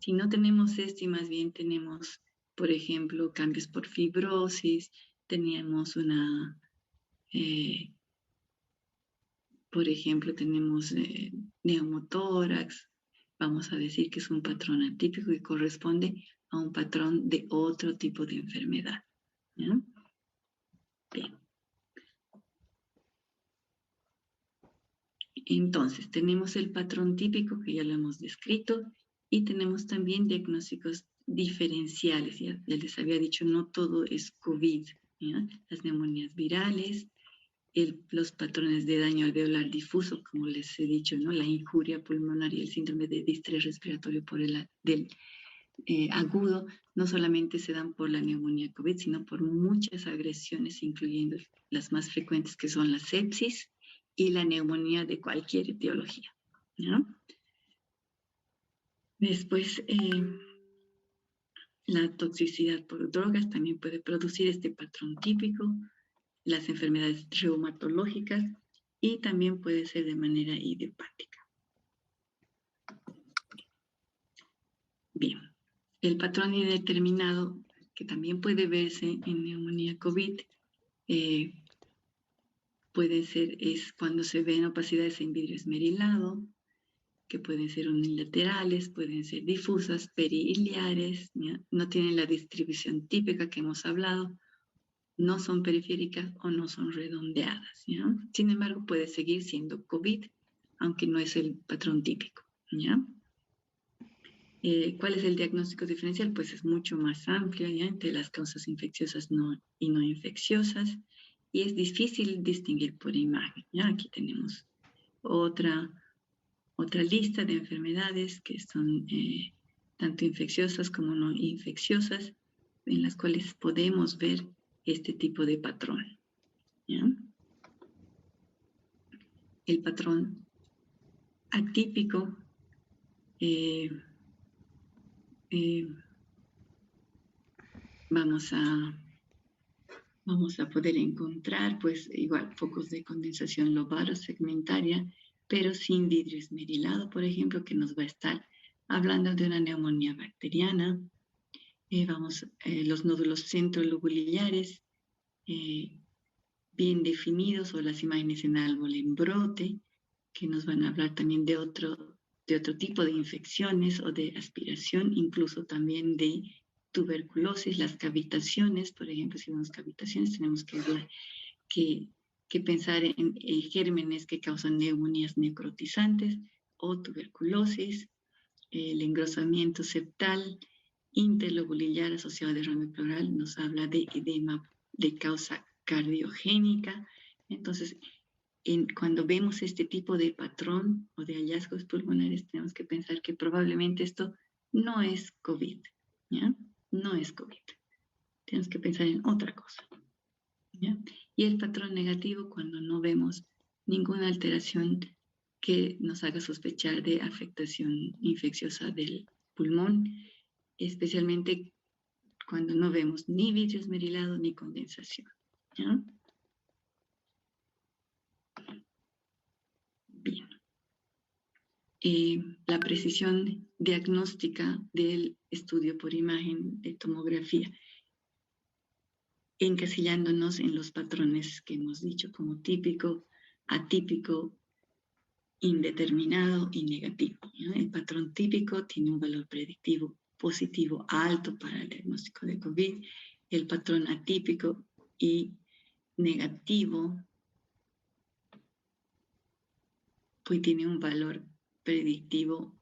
Si no tenemos esto y más bien tenemos, por ejemplo, cambios por fibrosis, teníamos por ejemplo, tenemos neumotórax, vamos a decir que es un patrón atípico y corresponde a un patrón de otro tipo de enfermedad. ¿Ya? Bien. Entonces, tenemos el patrón típico que ya lo hemos descrito y tenemos también diagnósticos diferenciales. Ya les había dicho, no todo es COVID. ¿Ya? Las neumonías virales, los patrones de daño alveolar difuso, como les he dicho, ¿no? La injuria pulmonar y el síndrome de distrés respiratorio por del agudo, no solamente se dan por la neumonía COVID, sino por muchas agresiones, incluyendo las más frecuentes que son la sepsis y la neumonía de cualquier etiología. ¿No? Después, la toxicidad por drogas también puede producir este patrón típico, las enfermedades reumatológicas y también puede ser de manera idiopática. Bien, el patrón indeterminado que también puede verse en neumonía COVID es cuando se ven opacidades en vidrio esmerilado, que pueden ser unilaterales, pueden ser difusas, perihiliares, ¿ya? No tienen la distribución típica que hemos hablado, no son periféricas o no son redondeadas. ¿Ya? Sin embargo, puede seguir siendo COVID, aunque no es el patrón típico. ¿Ya? ¿Cuál es el diagnóstico diferencial? Pues es mucho más amplio, ¿ya? Entre las causas infecciosas y no infecciosas. y es difícil distinguir por imagen. ¿Ya? Aquí tenemos otra lista de enfermedades que son tanto infecciosas como no infecciosas, en las cuales podemos ver este tipo de patrón. ¿Ya? El patrón atípico vamos a poder encontrar, pues, igual focos de condensación lobar o segmentaria, pero sin vidrio esmerilado, por ejemplo, que nos va a estar hablando de una neumonía bacteriana. Los nódulos centrolobulillares bien definidos, o las imágenes en árbol en brote, que nos van a hablar también de otro tipo de infecciones o de aspiración, incluso también de tuberculosis, las cavitaciones. Por ejemplo, si vemos cavitaciones, tenemos que pensar en gérmenes que causan neumonías necrotizantes o tuberculosis, el engrosamiento septal interlobulillar asociado a derrame pleural nos habla de edema de causa cardiogénica. Entonces, cuando vemos este tipo de patrón o de hallazgos pulmonares, tenemos que pensar que probablemente esto no es COVID, ¿ya? No es COVID. Tenemos que pensar en otra cosa, ¿ya? Y el patrón negativo, cuando no vemos ninguna alteración que nos haga sospechar de afectación infecciosa del pulmón, especialmente cuando no vemos ni vidrio esmerilado ni condensación, ¿ya? Bien. La precisión diagnóstica del estudio por imagen de tomografía, encasillándonos en los patrones que hemos dicho como típico, atípico, indeterminado y negativo, ¿no? El patrón típico tiene un valor predictivo positivo alto para el diagnóstico de COVID. El patrón atípico y negativo pues tiene un valor predictivo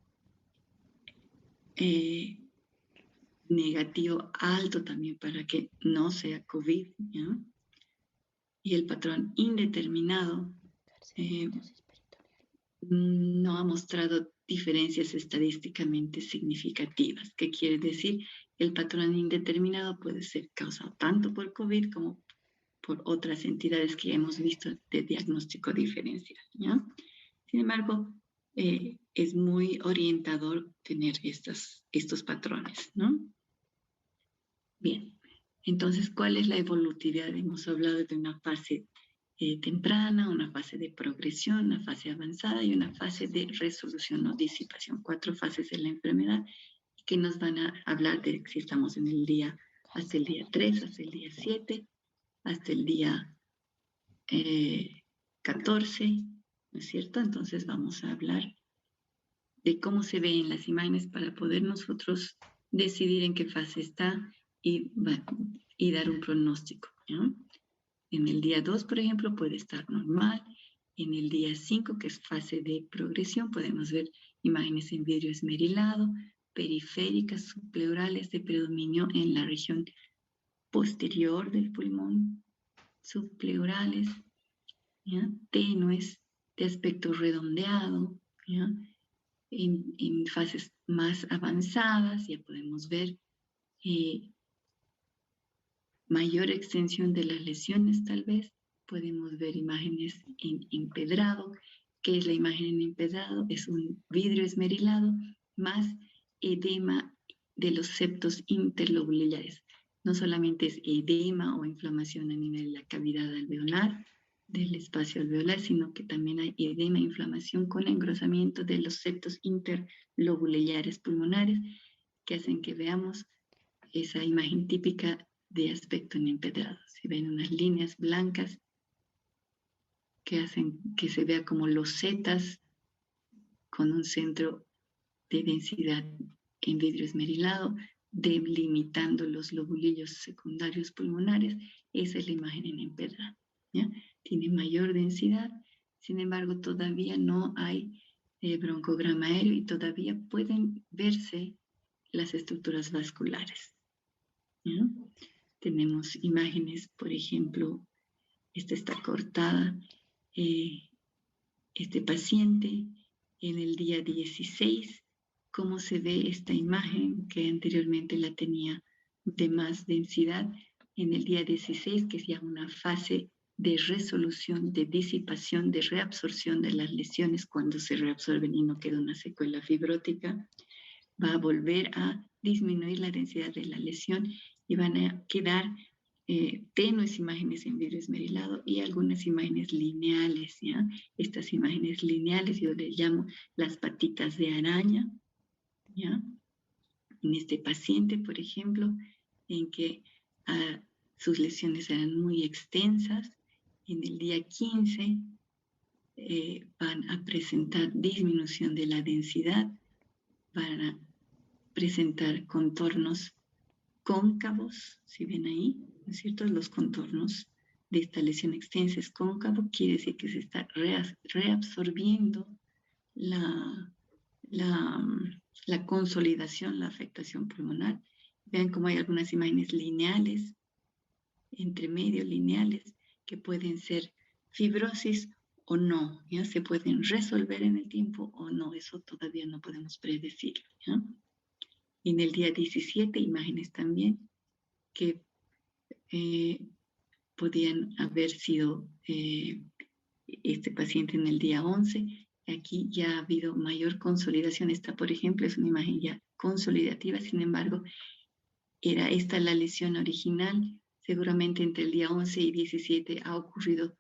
negativo alto también para que no sea COVID, ¿ya? Y el patrón indeterminado no ha mostrado diferencias estadísticamente significativas. ¿Qué quiere decir? El patrón indeterminado puede ser causado tanto por COVID como por otras entidades que hemos visto de diagnóstico diferencial, ¿ya? Sin embargo, es muy orientador tener estos patrones, ¿no? Bien, entonces, ¿cuál es la evolutividad? Hemos hablado de una fase temprana, una fase de progresión, una fase avanzada y una fase de resolución o disipación. 4 fases de la enfermedad que nos van a hablar de si estamos en el día, hasta el día 3, hasta el día 7, hasta el día 14, ¿no es cierto? Entonces vamos a hablar de cómo se ve en las imágenes para poder nosotros decidir en qué fase está y dar un pronóstico, ¿no? En el día 2, por ejemplo, puede estar normal. En el día 5, que es fase de progresión, podemos ver imágenes en vidrio esmerilado, periféricas, subpleurales de predominio en la región posterior del pulmón, subpleurales, ¿ya? Tenues, de aspecto redondeado, ¿ya? En fases más avanzadas ya podemos ver mayor extensión de las lesiones tal vez. Podemos ver imágenes en empedrado. ¿Qué es la imagen en empedrado? Es un vidrio esmerilado más edema de los septos interlobulares. No solamente es edema o inflamación a nivel de la cavidad alveolar, del espacio alveolar, sino que también hay edema e inflamación con engrosamiento de los septos interlobulares pulmonares que hacen que veamos esa imagen típica de aspecto en empedrado. Si ven unas líneas blancas que hacen que se vea como losetas con un centro de densidad en vidrio esmerilado, delimitando los lobulillos secundarios pulmonares, esa es la imagen en empedrado, ¿ya? Tiene mayor densidad, sin embargo todavía no hay broncograma aéreo y todavía pueden verse las estructuras vasculares, ¿ya? Tenemos imágenes, por ejemplo, Esta está cortada. Este paciente en el día 16, cómo se ve esta imagen que anteriormente la tenía de más densidad. En el día 16, que es ya una fase de resolución, de disipación, de reabsorción de las lesiones cuando se reabsorben y no queda una secuela fibrótica, va a volver a disminuir la densidad de la lesión y van a quedar tenues imágenes en vidrio esmerilado y algunas imágenes lineales, ¿ya? Estas imágenes lineales yo les llamo las patitas de araña, ¿ya? En este paciente, por ejemplo, en que sus lesiones eran muy extensas, en el día 15 van a presentar disminución de la densidad, van a presentar contornos cóncavos, si ven ahí, ¿no es cierto? Los contornos de esta lesión extensa es cóncavo, quiere decir que se está reabsorbiendo la consolidación, la afectación pulmonar. Vean cómo hay algunas imágenes lineales, entre medio lineales, que pueden ser fibrosis o no, ¿ya? Se pueden resolver en el tiempo o no, eso todavía no podemos predecirlo, ¿ya? En el día 17, imágenes también que podían haber sido este paciente en el día 11. Aquí ya ha habido mayor consolidación. Esta, por ejemplo, es una imagen ya consolidativa. Sin embargo, era esta la lesión original. Seguramente entre el día 11 y 17 ha ocurrido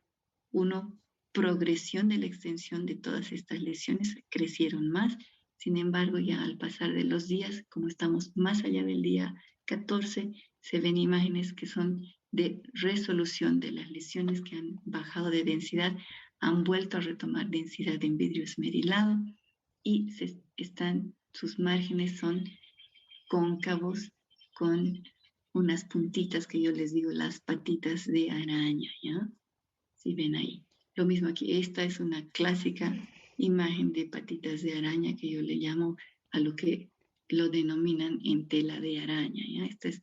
una progresión de la extensión de todas estas lesiones. Crecieron más. Sin embargo, ya al pasar de los días, como estamos más allá del día 14, se ven imágenes que son de resolución de las lesiones que han bajado de densidad, han vuelto a retomar densidad en vidrio esmerilado y sus márgenes son cóncavos con unas puntitas que yo les digo las patitas de araña, ¿ya? Si ven ahí. Lo mismo aquí, esta es una clásica imagen de patitas de araña que yo le llamo a lo que lo denominan en tela de araña, ¿ya? Esta es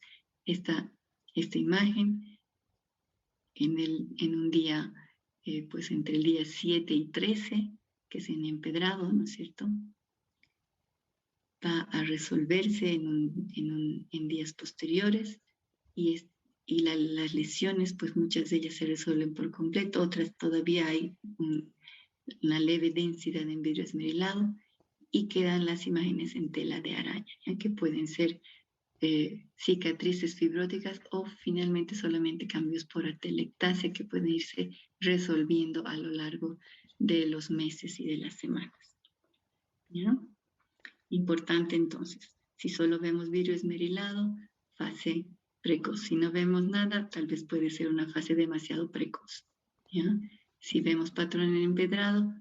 esta imagen en un día, pues entre el día 7 y 13, que es en empedrado, ¿no es cierto? Va a resolverse en días posteriores y las lesiones, pues muchas de ellas se resuelven por completo, otras todavía hay una leve densidad en vidrio esmerilado y quedan las imágenes en tela de araña, ya que pueden ser cicatrices fibróticas o finalmente solamente cambios por atelectasia que pueden irse resolviendo a lo largo de los meses y de las semanas. ¿Ya? Importante entonces, si solo vemos vidrio esmerilado, fase precoz. Si no vemos nada, tal vez puede ser una fase demasiado precoz. ¿Ya? Si vemos patrón en empedrado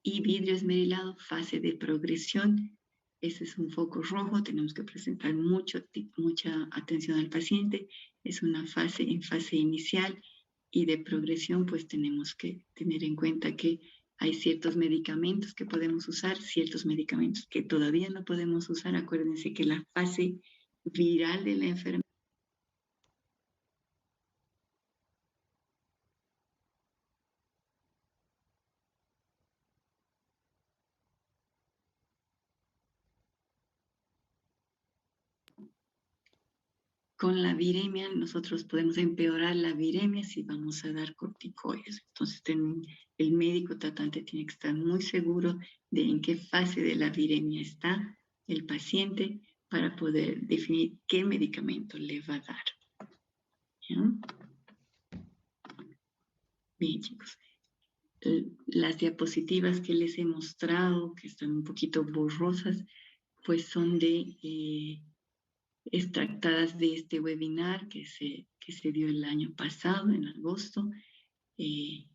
y vidrio esmerilado, fase de progresión. Ese es un foco rojo, tenemos que presentar mucha atención al paciente. Es una fase en fase inicial y de progresión, pues tenemos que tener en cuenta que hay ciertos medicamentos que podemos usar, ciertos medicamentos que todavía no podemos usar. Acuérdense que la fase viral de la enfermedad con la viremia, nosotros podemos empeorar la viremia si vamos a dar corticoides. Entonces, el médico tratante tiene que estar muy seguro de en qué fase de la viremia está el paciente para poder definir qué medicamento le va a dar. ¿Ya? Bien, chicos. Las diapositivas que les he mostrado, que están un poquito borrosas, pues son extractadas de este webinar que se dio el año pasado, en agosto. Es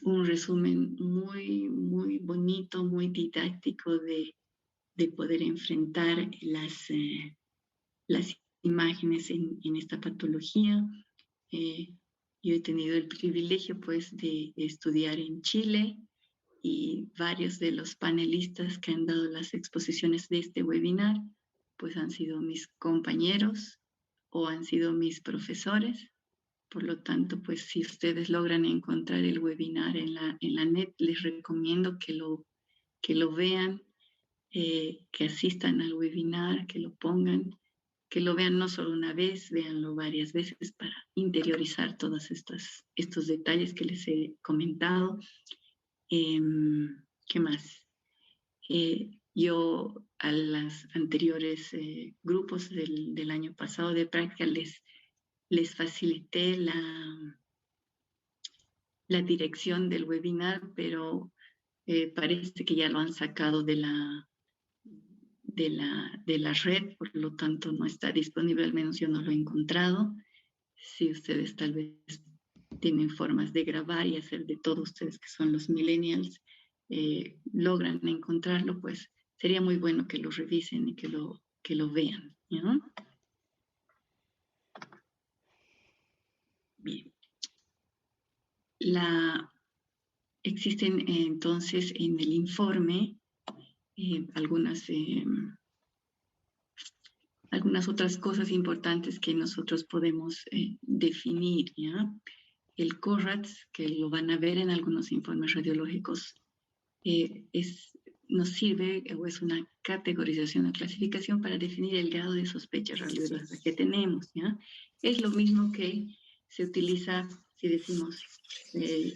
un resumen muy, muy bonito, muy didáctico de poder enfrentar las imágenes en esta patología. Yo he tenido el privilegio, pues, de estudiar en Chile y varios de los panelistas que han dado las exposiciones de este webinar, pues han sido mis compañeros o han sido mis profesores. Por lo tanto, pues si ustedes logran encontrar el webinar en la net, les recomiendo que lo vean, que asistan al webinar, que lo pongan, que lo vean no solo una vez, véanlo varias veces para interiorizar todos estos detalles que les he comentado. ¿Qué más? Yo a los anteriores grupos del año pasado de práctica les facilité la dirección del webinar, pero parece que ya lo han sacado de la red, por lo tanto no está disponible, al menos yo no lo he encontrado. Si ustedes tal vez tienen formas de grabar y hacer de todo, ustedes que son los millennials, logran encontrarlo, pues sería muy bueno que lo revisen y que lo vean, ¿no? Bien. Existen entonces en el informe algunas otras cosas importantes que nosotros podemos definir, ¿ya? El CORRATS, que lo van a ver en algunos informes radiológicos, nos sirve o es una categorización o clasificación para definir el grado de sospecha radiológica que tenemos, ¿ya? Es lo mismo que se utiliza si decimos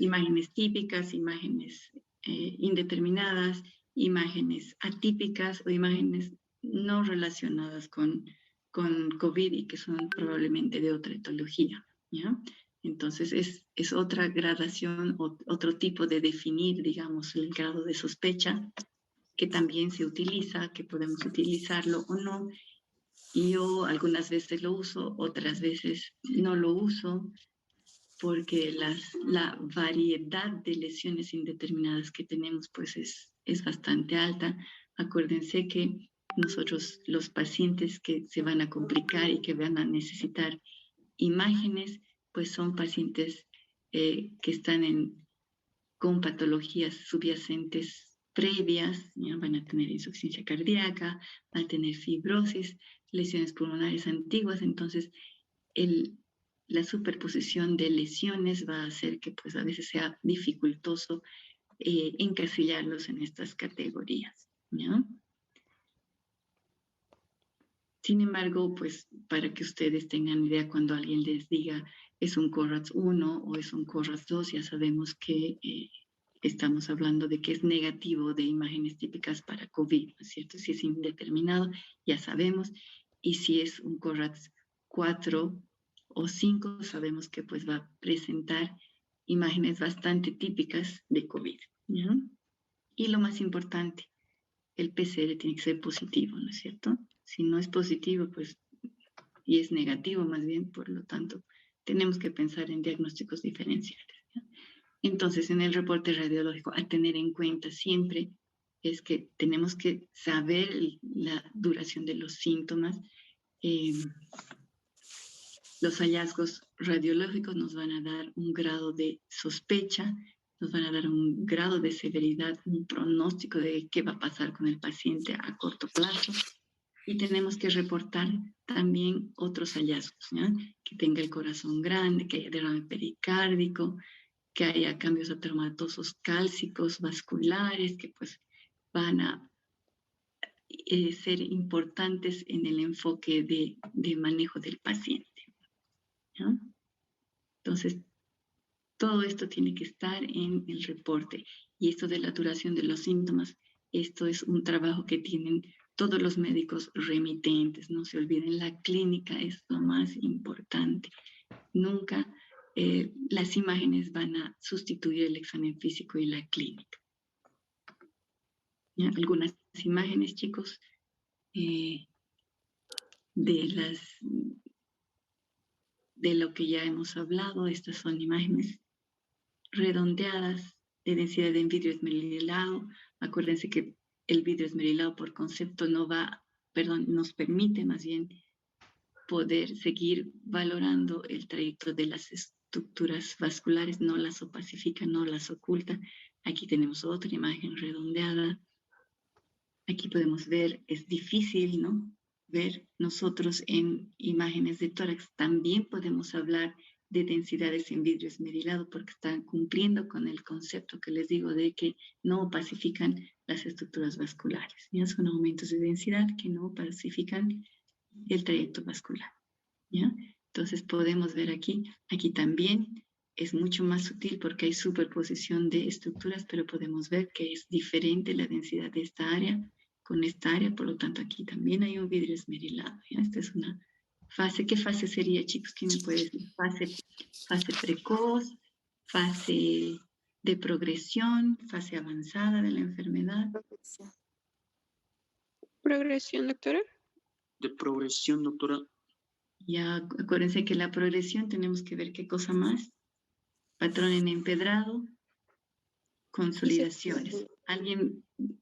imágenes típicas, imágenes indeterminadas, imágenes atípicas o imágenes no relacionadas con COVID y que son probablemente de otra etología, ¿ya? Entonces es otra gradación, otro tipo de definir, digamos, el grado de sospecha que también se utiliza, que podemos utilizarlo o no. Y yo algunas veces lo uso, otras veces no lo uso, porque la variedad de lesiones indeterminadas que tenemos pues es bastante alta. Acuérdense que nosotros, los pacientes que se van a complicar y que van a necesitar imágenes, pues son pacientes que están con patologías subyacentes previas, ¿ya? Van a tener insuficiencia cardíaca, van a tener fibrosis, lesiones pulmonares antiguas, entonces la superposición de lesiones va a hacer que pues a veces sea dificultoso encasillarlos en estas categorías, ¿ya? Sin embargo, pues para que ustedes tengan idea, cuando alguien les diga es un CORRATS 1 o es un CORRATS 2, ya sabemos que estamos hablando de que es negativo de imágenes típicas para COVID, ¿no es cierto? Si es indeterminado, ya sabemos. Y si es un CORRATS 4 o 5, sabemos que pues va a presentar imágenes bastante típicas de COVID, ¿ya? Y lo más importante, el PCR tiene que ser positivo, ¿no es cierto? Si no es positivo, pues, y es negativo más bien, por lo tanto, tenemos que pensar en diagnósticos diferenciales, ¿ya? Entonces, en el reporte radiológico, a tener en cuenta siempre es que tenemos que saber la duración de los síntomas. Los hallazgos radiológicos nos van a dar un grado de sospecha, nos van a dar un grado de severidad, un pronóstico de qué va a pasar con el paciente a corto plazo. Y tenemos que reportar también otros hallazgos, ¿ya? Que tenga el corazón grande, que haya derrame pericárdico, que haya cambios ateromatosos cálcicos, vasculares, que pues van a ser importantes en el enfoque de manejo del paciente, ¿ya? Entonces, todo esto tiene que estar en el reporte. Y esto de la duración de los síntomas, esto es un trabajo que tienen todos los médicos remitentes. No se olviden, la clínica es lo más importante. Nunca las imágenes van a sustituir el examen físico y la clínica. ¿Ya? Algunas imágenes, chicos, de lo que ya hemos hablado. Estas son imágenes redondeadas de densidad en vidrio esmerilado. Acuérdense que el vidrio esmerilado por concepto nos permite más bien poder seguir valorando el trayecto de las estructuras vasculares, no las opacifica, no las oculta. Aquí tenemos otra imagen redondeada. Aquí podemos ver, es difícil, ¿no? Ver nosotros en imágenes de tórax. También podemos hablar de densidades en vidrio esmerilado porque están cumpliendo con el concepto que les digo de que no opacifican las estructuras vasculares. ¿Ya? Son aumentos de densidad que no opacifican el trayecto vascular. ¿Ya? Entonces podemos ver aquí también es mucho más sutil porque hay superposición de estructuras, pero podemos ver que es diferente la densidad de esta área con esta área, por lo tanto aquí también hay un vidrio esmerilado. ¿Ya? Esta es una fase. ¿Qué fase sería, chicos? ¿Quién me puede decir? Fase precoz, fase de progresión, fase avanzada de la enfermedad. Progresión, doctora. De progresión, doctora. Ya acuérdense que la progresión tenemos que ver qué cosa más. Patrón en empedrado, consolidaciones.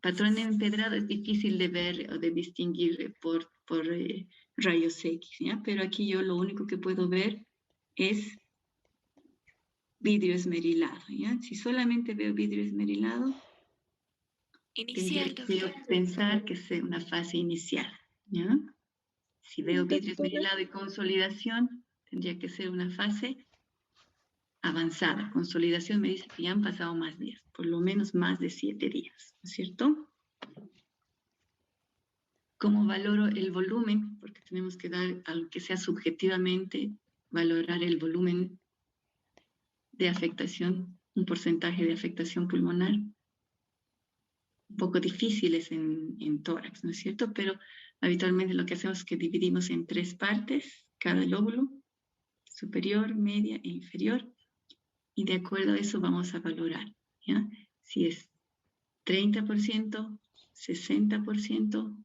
Patrón en empedrado es difícil de ver o de distinguir por rayos X, ¿ya? Pero aquí yo lo único que puedo ver es vidrio esmerilado, ¿ya? Si solamente veo vidrio esmerilado, tendría que pensar que es una fase inicial, ¿ya? Si veo vidrio esmerilado y consolidación, tendría que ser una fase avanzada. Consolidación me dice que ya han pasado más días, por lo menos más de 7 días, ¿no es cierto? ¿Cómo valoro el volumen? Porque tenemos que dar, aunque sea subjetivamente, valorar el volumen de afectación, un porcentaje de afectación pulmonar. Un poco difíciles en tórax, ¿no es cierto? Pero habitualmente lo que hacemos es que dividimos en 3 partes cada lóbulo, superior, media e inferior, y de acuerdo a eso vamos a valorar, ¿ya? Si es 30%, 60%,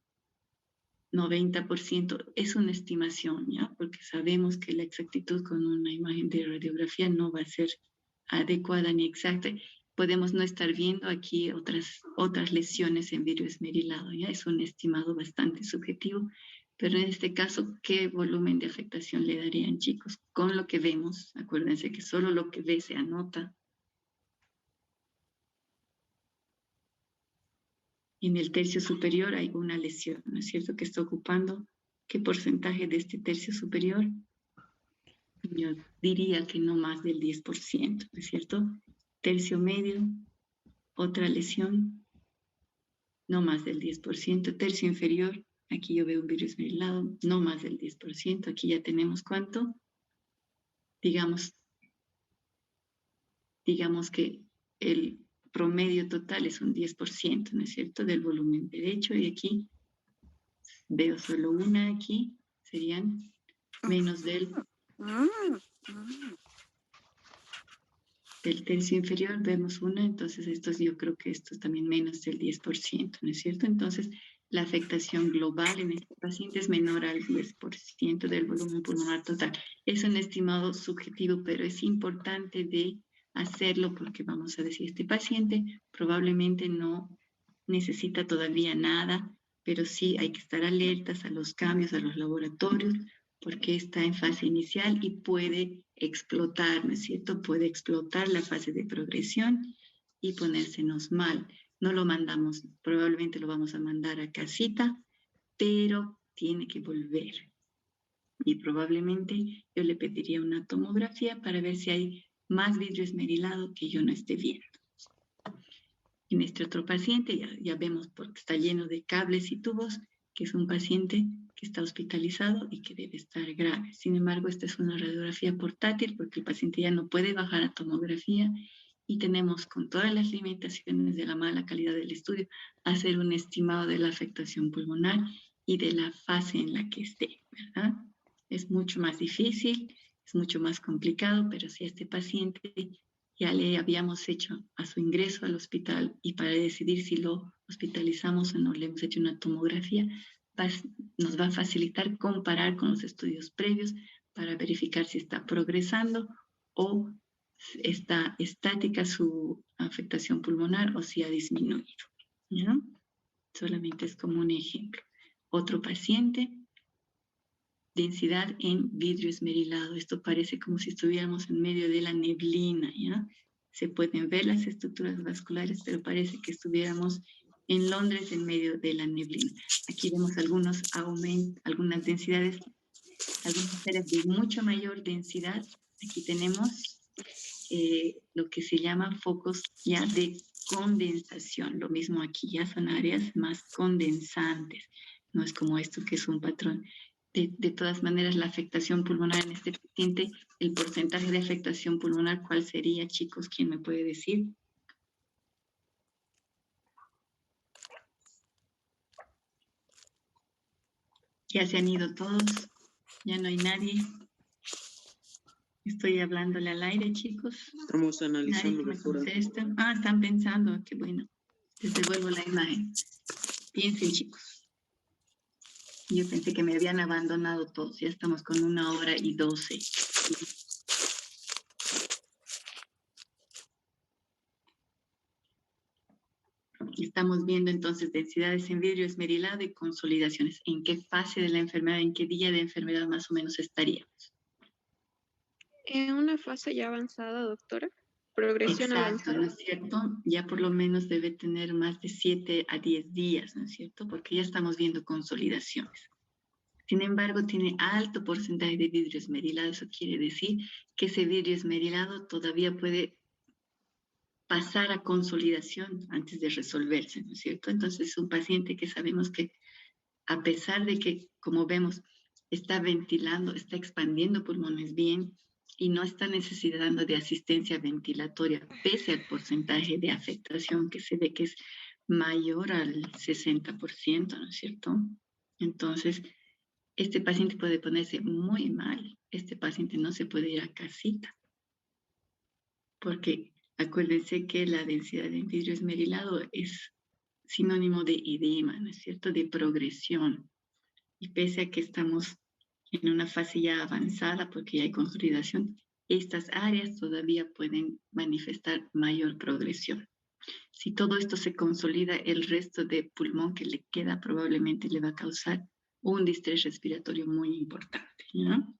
90%, es una estimación, ¿ya? Porque sabemos que la exactitud con una imagen de radiografía no va a ser adecuada ni exacta. Podemos no estar viendo aquí otras lesiones en vidrio esmerilado, ¿ya? Es un estimado bastante subjetivo, pero en este caso, ¿qué volumen de afectación le darían, chicos? Con lo que vemos, acuérdense que solo lo que ve se anota. En el tercio superior hay una lesión, ¿no es cierto? Que está ocupando, ¿qué porcentaje de este tercio superior? Yo diría que no más del 10%, ¿no es cierto? Tercio medio, otra lesión, no más del 10%. Tercio inferior, aquí yo veo un virus esmerilado, no más del 10%. Aquí ya tenemos ¿cuánto? Digamos que el promedio total es un 10%, ¿no es cierto? Del volumen derecho, y aquí veo solo una aquí, serían menos del tercio inferior, vemos una, entonces yo creo que esto es también menos del 10%, ¿no es cierto? Entonces, la afectación global en este paciente es menor al 10% del volumen pulmonar total. Es un estimado subjetivo, pero es importante de hacerlo porque vamos a decir, este paciente probablemente no necesita todavía nada, pero sí hay que estar alertas a los cambios, a los laboratorios, porque está en fase inicial y puede explotar, ¿no es cierto? Puede explotar la fase de progresión y ponérsenos mal. No lo mandamos, probablemente lo vamos a mandar a casita, pero tiene que volver. Y probablemente yo le pediría una tomografía para ver si hay más vidrio esmerilado que yo no esté viendo. En este otro paciente ya vemos porque está lleno de cables y tubos, que es un paciente que está hospitalizado y que debe estar grave. Sin embargo, esta es una radiografía portátil porque el paciente ya no puede bajar a tomografía y tenemos, con todas las limitaciones de la mala calidad del estudio, hacer un estimado de la afectación pulmonar y de la fase en la que esté, ¿verdad? Es mucho más difícil, es mucho más complicado, pero si a este paciente ya le habíamos hecho a su ingreso al hospital y para decidir si lo hospitalizamos o no le hemos hecho una tomografía, nos va a facilitar comparar con los estudios previos para verificar si está progresando o está estática su afectación pulmonar o si ha disminuido, ¿no? Solamente es como un ejemplo. Otro paciente, densidad en vidrio esmerilado. Esto parece como si estuviéramos en medio de la neblina, ¿ya? Se pueden ver las estructuras vasculares, pero parece que estuviéramos en Londres en medio de la neblina. Aquí vemos algunas densidades, algunas áreas de mucha mayor densidad Aquí tenemos lo que se llama focos ya de condensación. Lo mismo aquí, ya son áreas más condensantes. No es como esto que es un patrón. De todas maneras, la afectación pulmonar en este paciente, el porcentaje de afectación pulmonar, ¿cuál sería, chicos? ¿Quién me puede decir? Ya se han ido todos, ya no hay nadie. Estoy hablándole al aire, chicos. Estamos Nadie analizando, me doctora. contesta. Ah, están pensando, qué bueno. Les devuelvo la imagen. Piensen, chicos. Yo pensé que me habían abandonado todos. Ya estamos con 1:12. Estamos viendo entonces densidades en vidrio esmerilado y consolidaciones. ¿En qué fase de la enfermedad, en qué día de enfermedad más o menos estaríamos? En una fase ya avanzada, doctora. Progresión Exacto, ¿no avanzada. es cierto? Ya por lo menos debe tener más de 7 a 10 días, ¿no es cierto? Porque ya estamos viendo consolidaciones. Sin embargo, tiene alto porcentaje de vidrio esmerilado. Eso quiere decir que ese vidrio esmerilado todavía puede pasar a consolidación antes de resolverse, ¿no es cierto? Entonces, es un paciente que sabemos que a pesar de que, como vemos, está ventilando, está expandiendo pulmones bien y no está necesitando de asistencia ventilatoria, pese al porcentaje de afectación que se ve que es mayor al 60%, ¿no es cierto? Entonces, este paciente puede ponerse muy mal. Este paciente no se puede ir a casita, porque acuérdense que la densidad de vidrio esmerilado es sinónimo de edema, ¿no es cierto? De progresión. Y pese a que estamos en una fase ya avanzada, porque ya hay consolidación, estas áreas todavía pueden manifestar mayor progresión. Si todo esto se consolida, el resto de pulmón que le queda probablemente le va a causar un distrés respiratorio muy importante, ¿no?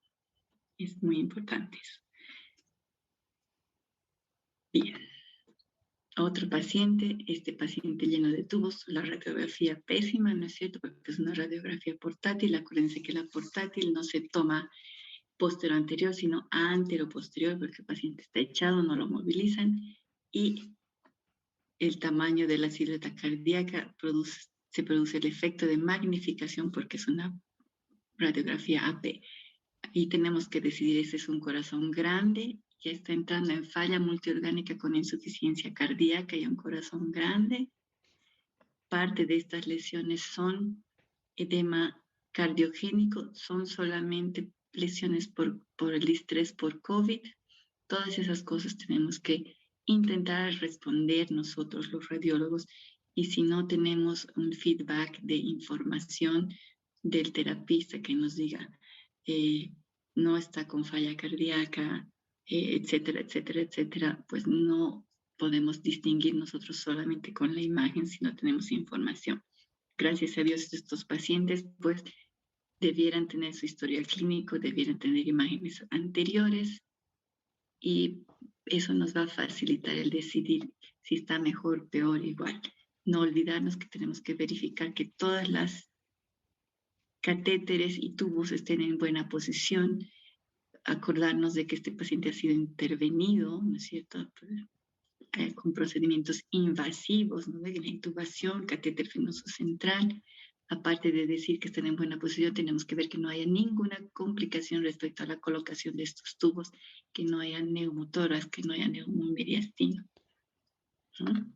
Es muy importante eso. Bien. Otro paciente, este paciente lleno de tubos, la radiografía pésima, ¿no es cierto? Porque es una radiografía portátil. Acuérdense que la portátil no se toma posterior anterior, sino antero posterior, porque el paciente está echado, no lo movilizan. Y el tamaño de la silueta cardíaca se produce el efecto de magnificación porque es una radiografía AP. Y tenemos que decidir, ese es un corazón grande, ya está entrando en falla multiorgánica con insuficiencia cardíaca y un corazón grande. Parte de estas lesiones son edema cardiogénico, son solamente lesiones por el estrés por COVID. Todas esas cosas tenemos que intentar responder nosotros los radiólogos, y si no tenemos un feedback de información del terapista que nos diga no está con falla cardíaca, etcétera, etcétera, etcétera, pues no podemos distinguir nosotros solamente con la imagen si no tenemos información. Gracias a Dios, estos pacientes pues debieran tener su historial clínico, debieran tener imágenes anteriores, y eso nos va a facilitar el decidir si está mejor, peor, igual. No olvidarnos que tenemos que verificar que todas las catéteres y tubos estén en buena posición, acordarnos de que este paciente ha sido intervenido, ¿no es cierto?, con procedimientos invasivos, ¿no?, de la intubación, catéter venoso central. Aparte de decir que están en buena posición, tenemos que ver que no haya ninguna complicación respecto a la colocación de estos tubos, que no haya neumotoras, que no haya neumomediastino. ¿No?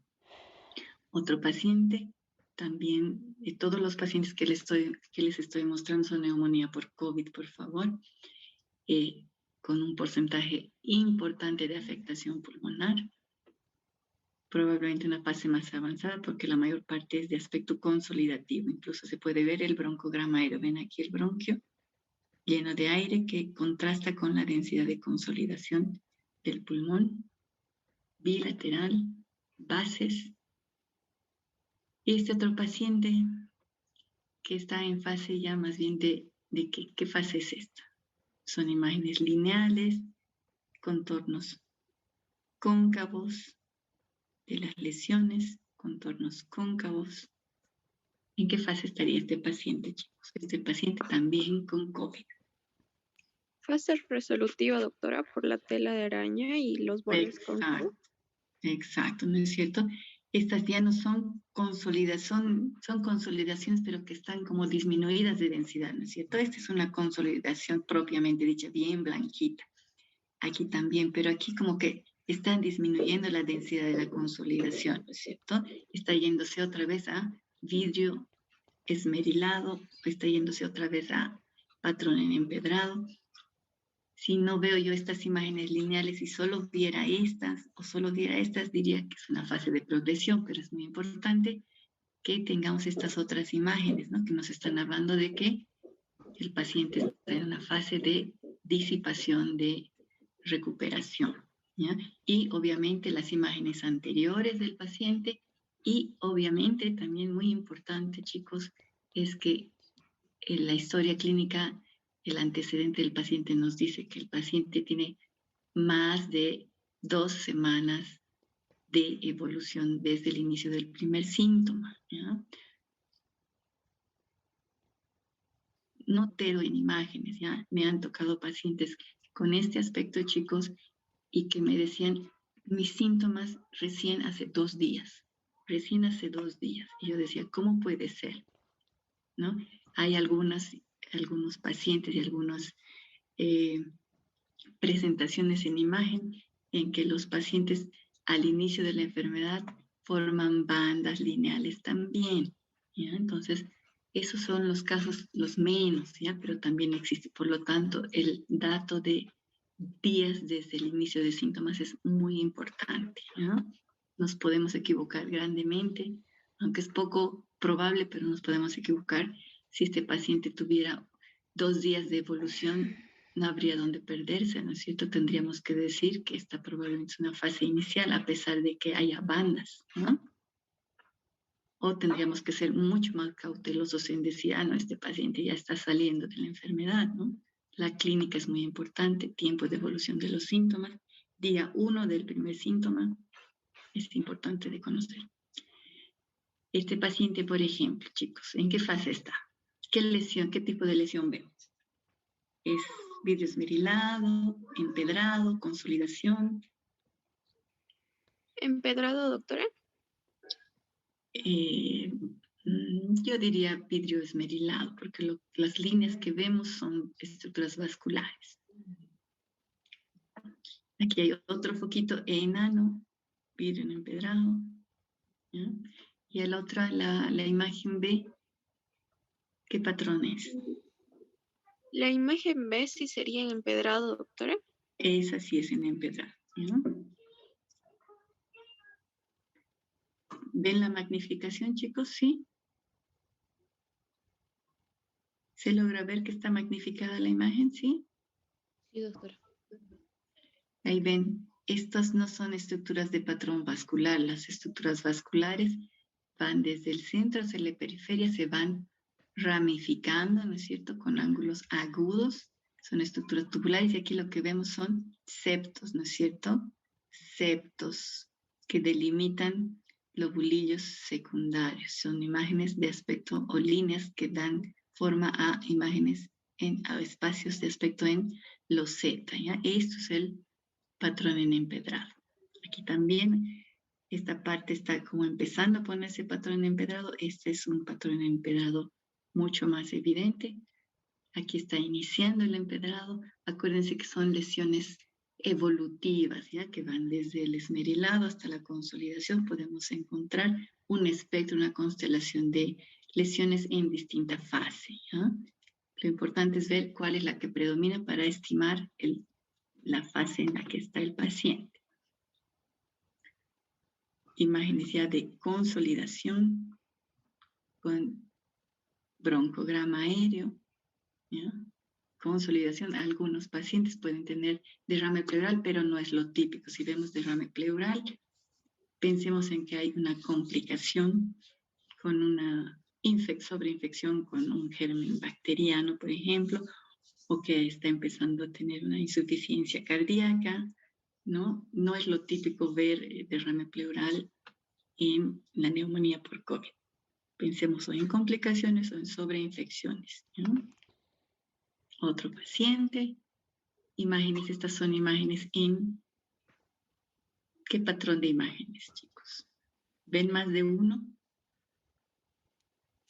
Otro paciente, también todos los pacientes que les estoy mostrando son neumonía por COVID, por favor, con un porcentaje importante de afectación pulmonar, probablemente una fase más avanzada porque la mayor parte es de aspecto consolidativo. Incluso se puede ver el broncograma aéreo. Ven aquí el bronquio lleno de aire que contrasta con la densidad de consolidación del pulmón, bilateral, bases. Y este otro paciente que está en fase ya más bien de ¿qué fase es esta? Son imágenes lineales, contornos cóncavos de las lesiones, contornos cóncavos. ¿En qué fase estaría este paciente, chicos? Este paciente también con COVID. Fase resolutiva, doctora, por la tela de araña y los bordes cóncavos. Exacto, exacto, ¿no es cierto? Estas ya no son son consolidaciones, pero que están como disminuidas de densidad, ¿no es cierto? Esta es una consolidación propiamente dicha, bien blanquita. Aquí también, pero aquí como que están disminuyendo la densidad de la consolidación, ¿no es cierto? Está yéndose otra vez a vidrio esmerilado, está yéndose otra vez a patrón en empedrado. Si no veo yo estas imágenes lineales y solo viera estas o solo viera estas, diría que es una fase de progresión, pero es muy importante que tengamos estas otras imágenes, ¿no? Que nos están hablando de que el paciente está en una fase de disipación, de recuperación, ¿ya? Y obviamente las imágenes anteriores del paciente y obviamente también muy importante, chicos, es que en la historia clínica el antecedente del paciente nos dice que el paciente tiene más de 2 semanas de evolución desde el inicio del primer síntoma, ¿ya? Notero en imágenes, ¿ya? Me han tocado pacientes con este aspecto, chicos, y que me decían, mis síntomas recién hace 2 días, recién hace 2 días. Y yo decía, ¿cómo puede ser? ¿No? Hay algunos pacientes y algunas presentaciones en imagen en que los pacientes al inicio de la enfermedad forman bandas lineales también, ¿ya? Entonces, esos son los casos los menos, ¿ya? Pero también existe. Por lo tanto, el dato de días desde el inicio de síntomas es muy importante, ¿ya? Nos podemos equivocar grandemente, aunque es poco probable, pero nos podemos equivocar. Si este paciente tuviera 2 días de evolución, no habría dónde perderse, ¿no es cierto? Tendríamos que decir que esta probablemente es una fase inicial, a pesar de que haya bandas, ¿no? O tendríamos que ser mucho más cautelosos en decir, no, este paciente ya está saliendo de la enfermedad, ¿no? La clínica es muy importante, tiempo de evolución de los síntomas, día 1 del primer síntoma, es importante de conocer. Este paciente, por ejemplo, chicos, ¿en qué fase está? ¿Qué lesión, qué tipo de lesión vemos? ¿Es vidrio esmerilado, empedrado, consolidación? ¿Empedrado, doctora? Yo diría vidrio esmerilado, porque las líneas que vemos son estructuras vasculares. Aquí hay otro foquito enano, vidrio en empedrado, ¿ya? Y el otro, la imagen B, ¿qué patrón es? La imagen B sí sería en empedrado, doctora. Esa sí es en empedrado, ¿ya? ¿Ven la magnificación, chicos? ¿Sí? ¿Se logra ver que está magnificada la imagen? ¿Sí? Sí, doctora. Ahí ven, estas no son estructuras de patrón vascular. Las estructuras vasculares van desde el centro hacia la periferia, se van ramificando, ¿no es cierto?, con ángulos agudos. Son estructuras tubulares y aquí lo que vemos son septos, ¿no es cierto? Septos que delimitan lobulillos secundarios. Son imágenes de aspecto o líneas que dan forma a imágenes a espacios de aspecto en loseta, ¿ya? Esto es el patrón en empedrado. Aquí también esta parte está como empezando a ponerse patrón en empedrado. Este es un patrón en empedrado mucho más evidente. Aquí está iniciando el empedrado. Acuérdense que son lesiones evolutivas, ¿ya? Que van desde el esmerilado hasta la consolidación. Podemos encontrar un espectro, una constelación de lesiones en distinta fase, ¿ya? Lo importante es ver cuál es la que predomina para estimar la fase en la que está el paciente. Imágenes ya de consolidación con broncograma aéreo, ¿ya? Consolidación, algunos pacientes pueden tener derrame pleural, pero no es lo típico. Si vemos derrame pleural, pensemos en que hay una complicación con una sobreinfección con un germen bacteriano, por ejemplo, o que está empezando a tener una insuficiencia cardíaca, ¿no? No es lo típico ver derrame pleural en la neumonía por COVID. Pensemos o en complicaciones o en sobreinfecciones, ¿no? Otro paciente, imágenes, estas son imágenes en... ¿Qué patrón de imágenes, chicos? ¿Ven más de uno?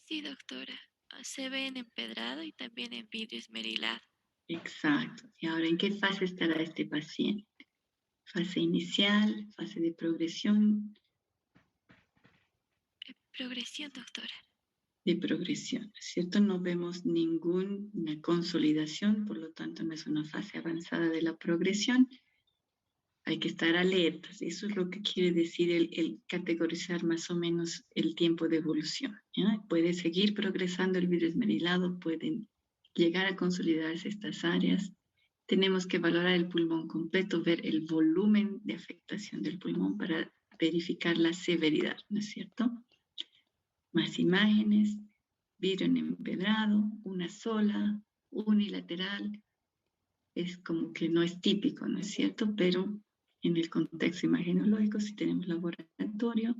Sí, doctora. Se ve en empedrado y también en vidrio esmerilado. Exacto. ¿Y ahora en qué fase estará este paciente? Fase inicial, fase de progresión, Progresión, doctora. de progresión, ¿cierto? No vemos ninguna consolidación, por lo tanto no es una fase avanzada de la progresión. Hay que estar alertas. Eso es lo que quiere decir el categorizar más o menos el tiempo de evolución, ¿ya? Puede seguir progresando el vidrio esmerilado, pueden llegar a consolidarse estas áreas. Tenemos que valorar el pulmón completo, ver el volumen de afectación del pulmón para verificar la severidad, ¿no es cierto? Más imágenes, vidrio en empedrado, una sola, unilateral. Es como que no es típico, ¿no es cierto? Pero en el contexto imagenológico, si tenemos laboratorio,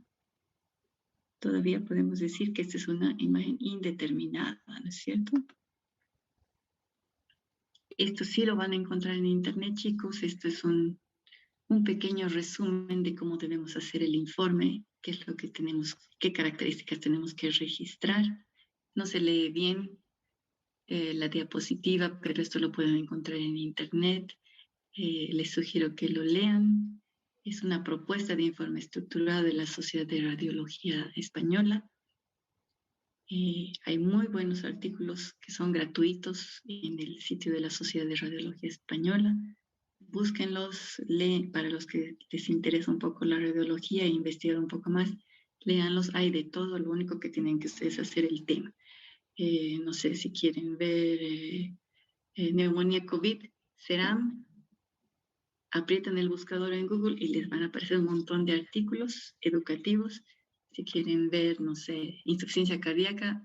todavía podemos decir que esta es una imagen indeterminada, ¿no es cierto? Esto sí lo van a encontrar en internet, chicos. Esto es un pequeño resumen de cómo debemos hacer el informe, qué es lo que tenemos, qué características tenemos que registrar. No se lee bien la diapositiva, pero esto lo pueden encontrar en internet. Les sugiero que lo lean. Es una propuesta de informe estructurado de la Sociedad de Radiología Española. Hay muy buenos artículos que son gratuitos en el sitio de la Sociedad de Radiología Española. Búsquenlos, leen, para los que les interesa un poco la radiología e investigar un poco más, léanlos, hay de todo, lo único que tienen que ustedes hacer el tema. No sé si quieren ver neumonía COVID, SERAM, aprietan el buscador en Google y les van a aparecer un montón de artículos educativos. Si quieren ver, no sé, insuficiencia cardíaca,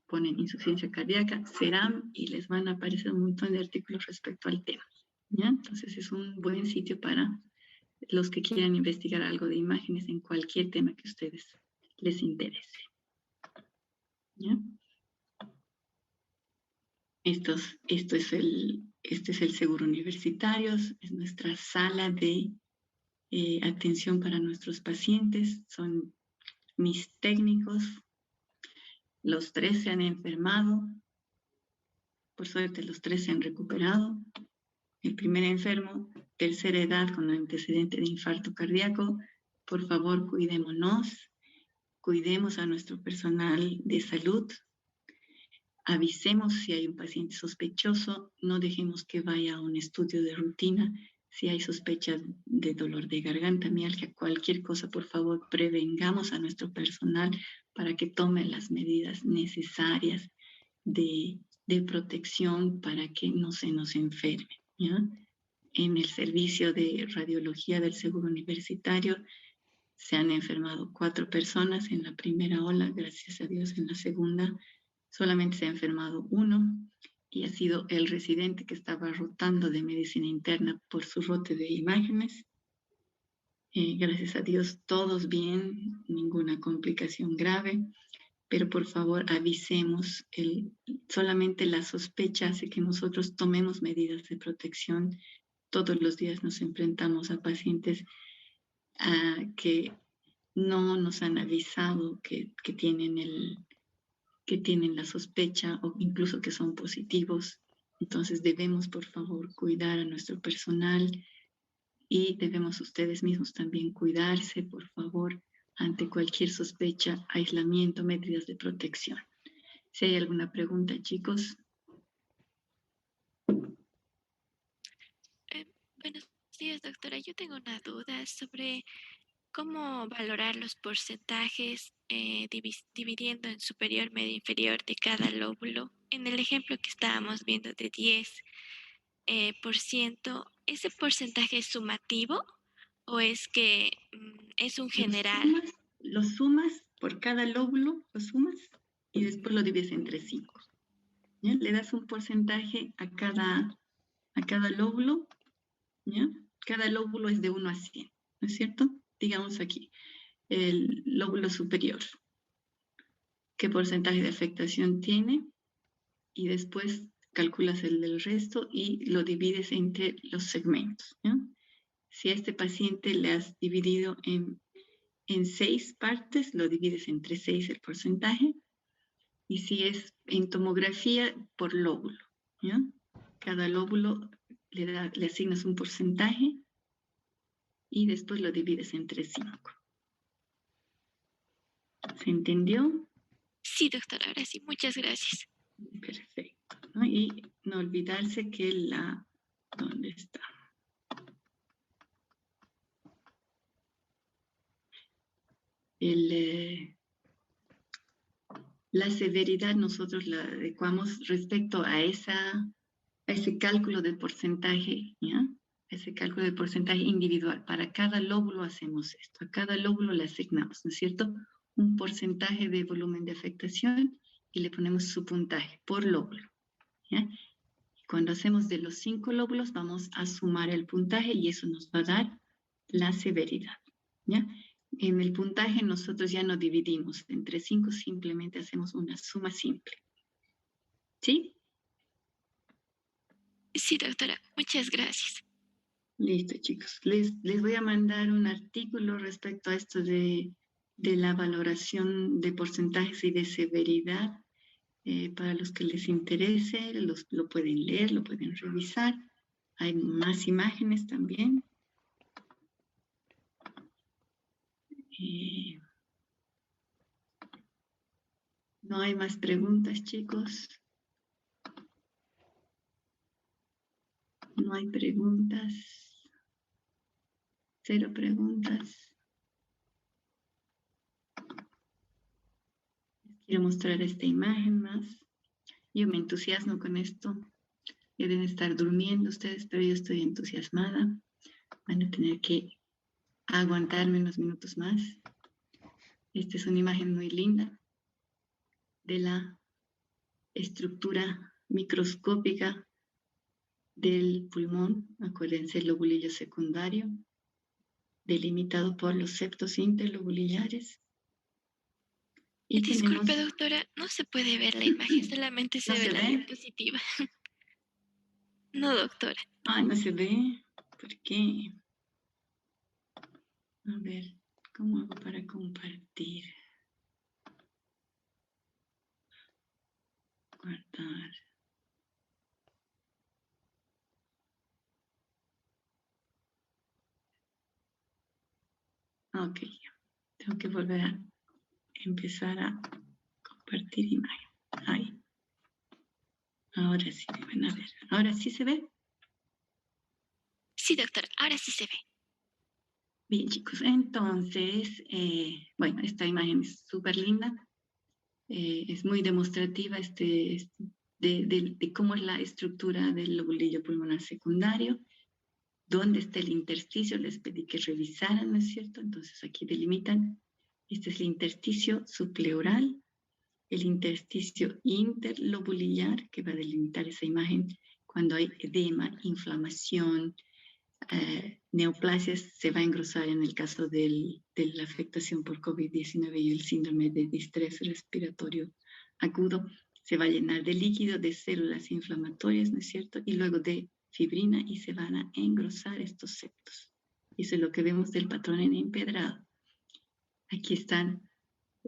ponen insuficiencia cardíaca, SERAM, y les van a aparecer un montón de artículos respecto al tema, ¿ya? Entonces es un buen sitio para los que quieran investigar algo de imágenes en cualquier tema que a ustedes les interese, ¿ya? Este es el seguro universitario, es nuestra sala de atención para nuestros pacientes. Son mis técnicos, los 3 se han enfermado, por suerte los 3 se han recuperado. El primer enfermo, tercera edad con antecedente de infarto cardíaco, por favor cuidémonos, cuidemos a nuestro personal de salud, avisemos si hay un paciente sospechoso, no dejemos que vaya a un estudio de rutina. Si hay sospechas de dolor de garganta, mialgia, cualquier cosa, por favor, prevengamos a nuestro personal para que tome las medidas necesarias de protección para que no se nos enferme, ¿ya? En el servicio de radiología del seguro universitario se han enfermado 4 personas en la primera ola, gracias a Dios en la segunda solamente se ha enfermado 1 y ha sido el residente que estaba rotando de medicina interna por su rote de imágenes. Gracias a Dios todos bien, ninguna complicación grave, pero por favor avisemos, solamente la sospecha hace que nosotros tomemos medidas de protección. Todos los días nos enfrentamos a pacientes que no nos han avisado que tienen la sospecha o incluso que son positivos. Entonces debemos, por favor, cuidar a nuestro personal y debemos ustedes mismos también cuidarse, por favor, ante cualquier sospecha, aislamiento, medidas de protección. Si hay alguna pregunta, chicos. Buenos días, doctora. Yo tengo una duda sobre cómo valorar los porcentajes dividiendo en superior, medio, inferior de cada lóbulo. En el ejemplo que estábamos viendo de 10%, ¿ese porcentaje es sumativo o es que es un general? Lo sumas por cada lóbulo, lo sumas y después lo divides entre 5. ¿Ya? Le das un porcentaje a cada lóbulo, ¿ya? Cada lóbulo es de 1 a 100, ¿no es cierto? Digamos aquí, el lóbulo superior, ¿qué porcentaje de afectación tiene? Y después calculas el del resto y lo divides entre los segmentos, ¿ya? Si a este paciente le has dividido en 6 partes, lo divides entre 6 el porcentaje. Y si es en tomografía, por lóbulo, ¿ya? Cada lóbulo le asignas un porcentaje y después lo divides entre 5. ¿Se entendió? Sí, doctora, ahora sí, muchas gracias. Perfecto, ¿no? Y no olvidarse que ¿dónde está? La severidad nosotros la adecuamos respecto a ese cálculo de porcentaje, ¿ya? Ese cálculo de porcentaje individual. Para cada lóbulo hacemos esto. A cada lóbulo le asignamos, ¿no es cierto? Un porcentaje de volumen de afectación y le ponemos su puntaje por lóbulo, ¿ya? Cuando hacemos de los 5 lóbulos, vamos a sumar el puntaje y eso nos va a dar la severidad, ¿ya? En el puntaje nosotros ya no dividimos entre 5, simplemente hacemos una suma simple. ¿Sí? Sí, doctora, muchas gracias. Listo, chicos. Les voy a mandar un artículo respecto a esto de la valoración de porcentajes y de severidad. Para los que les interese, lo pueden leer, lo pueden revisar. Hay más imágenes también. No hay más preguntas, chicos. No hay preguntas. 0 preguntas. Quiero mostrar esta imagen más. Yo me entusiasmo con esto. Ya deben estar durmiendo ustedes, pero yo estoy entusiasmada. Van a tener que aguantarme unos minutos más. Esta es una imagen muy linda de la estructura microscópica del pulmón. Acuérdense, el lobulillo secundario, delimitado por los septos interlobulillares. Y Disculpe, tenemos... doctora, no se puede ver la imagen, solamente se ¿No ve se la ve? diapositiva. No, doctora. Ah, no se ve. ¿Por qué? A ver, ¿cómo hago para compartir? Guardar. Ok, tengo que volver a empezar a compartir imagen. Ahí. Ahora sí me van a ver. ¿Ahora sí se ve? Sí, doctora, ahora sí se ve. Bien, chicos. Entonces, bueno, esta imagen es súper linda. Es muy demostrativa de cómo es la estructura del lobulillo pulmonar secundario. ¿Dónde está el intersticio? Les pedí que revisaran, ¿no es cierto? Entonces aquí delimitan. Este es el intersticio subpleural, el intersticio interlobulillar, que va a delimitar esa imagen cuando hay edema, inflamación, neoplasias. Se va a engrosar en el caso de la afectación por COVID-19 y el síndrome de distrés respiratorio agudo. Se va a llenar de líquido, de células inflamatorias, ¿no es cierto? Y luego de fibrina y se van a engrosar estos septos. Eso es lo que vemos del patrón en empedrado. Aquí están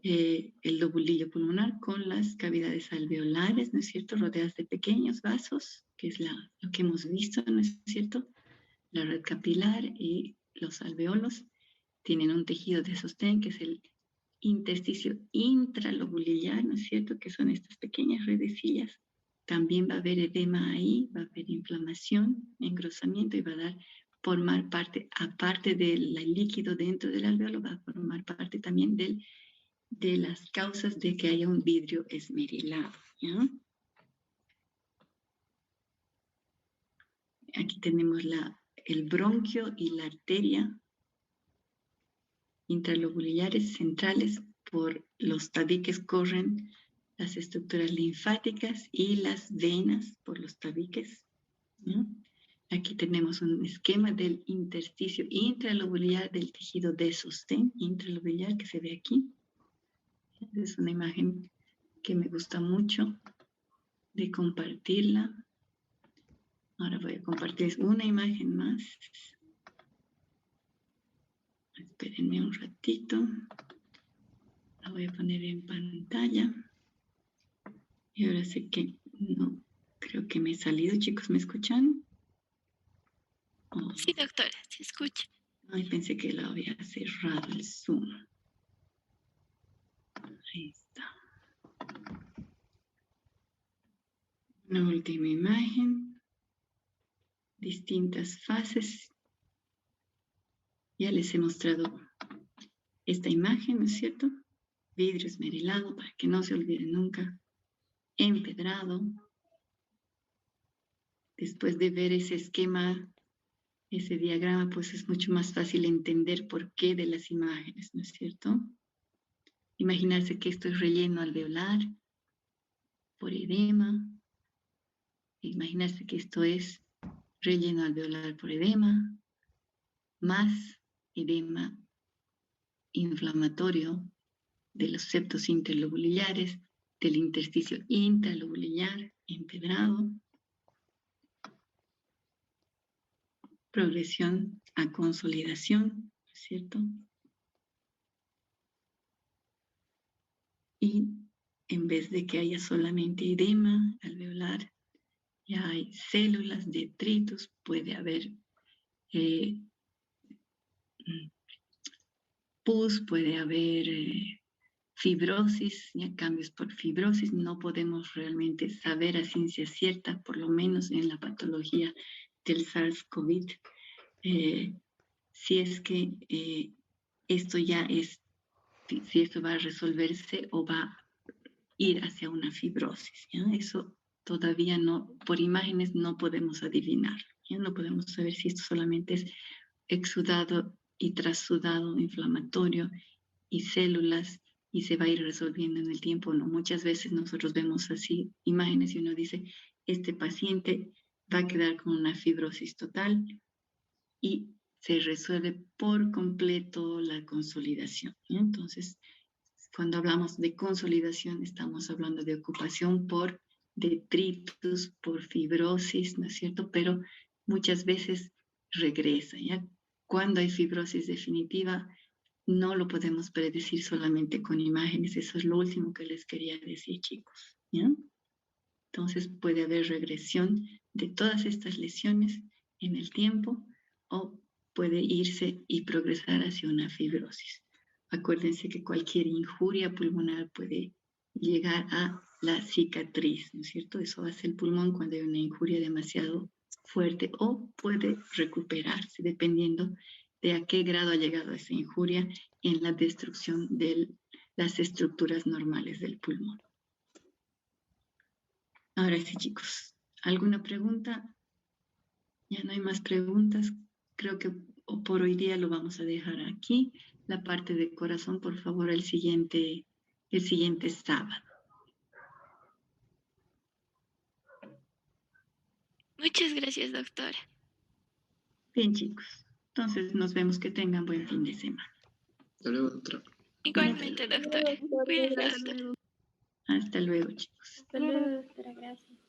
el lobulillo pulmonar con las cavidades alveolares, ¿no es cierto? Rodeadas de pequeños vasos, que es lo que hemos visto, ¿no es cierto? La red capilar y los alveolos tienen un tejido de sostén, que es el intersticio intralobulillar, ¿no es cierto? Que son estas pequeñas redecillas. También va a haber edema ahí, va a haber inflamación, engrosamiento y va a formar parte, aparte del líquido dentro del alveolo, va a formar parte también de las causas de que haya un vidrio esmerilado, ¿ya? Aquí tenemos el bronquio y la arteria intralobulillares centrales. Por los tabiques corren las estructuras linfáticas y las venas por los tabiques, ¿no? Aquí tenemos un esquema del intersticio intralobulillar del tejido de sostén intralobulillar que se ve aquí. Es una imagen que me gusta mucho. de compartirla. Ahora voy a compartir una imagen más. Espérenme un ratito. La voy a poner en pantalla. Y ahora sé que no, creo que me he salido, chicos, ¿me escuchan? Oh, Sí, doctora, se escucha. ay, pensé que la había cerrado el Zoom. Ahí está. Una última imagen. Distintas fases. Ya les he mostrado esta imagen, ¿no es cierto? Vidrio esmerilado, para que no se olvide nunca. Empedrado. Después de ver ese esquema, ese diagrama, pues es mucho más fácil entender por qué de las imágenes, ¿no es cierto? Imaginarse que esto es relleno alveolar por edema. Imaginarse que esto es relleno alveolar por edema, más edema inflamatorio de los septos interlobulares, del intersticio intralobular empedrado, progresión a consolidación, ¿cierto? Y en vez de que haya solamente edema alveolar, ya hay células, detritos, puede haber pus, puede haber fibrosis, ya cambios por fibrosis. No podemos realmente saber a ciencia cierta, por lo menos en la patología del SARS-CoV, si es que esto ya es, si esto va a resolverse o va a ir hacia una fibrosis, ¿ya? Eso todavía no, por imágenes no podemos adivinar, ¿ya? No podemos saber si esto solamente es exudado y trasudado inflamatorio y células y se va a ir resolviendo en el tiempo. No, muchas veces nosotros vemos así imágenes y uno dice, este paciente va a quedar con una fibrosis total y se resuelve por completo la consolidación, ¿no? Entonces, cuando hablamos de consolidación, estamos hablando de ocupación por detritus, por fibrosis, ¿no es cierto? Pero muchas veces regresa, ¿ya? Cuando hay fibrosis definitiva, no lo podemos predecir solamente con imágenes. Eso es lo último que les quería decir, chicos, ¿ya? Entonces puede haber regresión de todas estas lesiones en el tiempo o puede irse y progresar hacia una fibrosis. Acuérdense que cualquier injuria pulmonar puede llegar a la cicatriz, ¿no es cierto? Eso hace el pulmón cuando hay una injuria demasiado fuerte o puede recuperarse dependiendo de a qué grado ha llegado esa injuria en la destrucción de las estructuras normales del pulmón. Ahora sí, chicos, ¿alguna pregunta? Ya no hay más preguntas. Creo que por hoy día lo vamos a dejar aquí. La parte de corazón, por favor, el siguiente sábado. Muchas gracias, doctora. Bien, chicos. Entonces nos vemos, que tengan buen fin de semana. Hasta luego, doctora. Igualmente, doctora. Cuídese, Hasta doctora. luego. Hasta luego, chicos. Hasta luego, doctora. Gracias.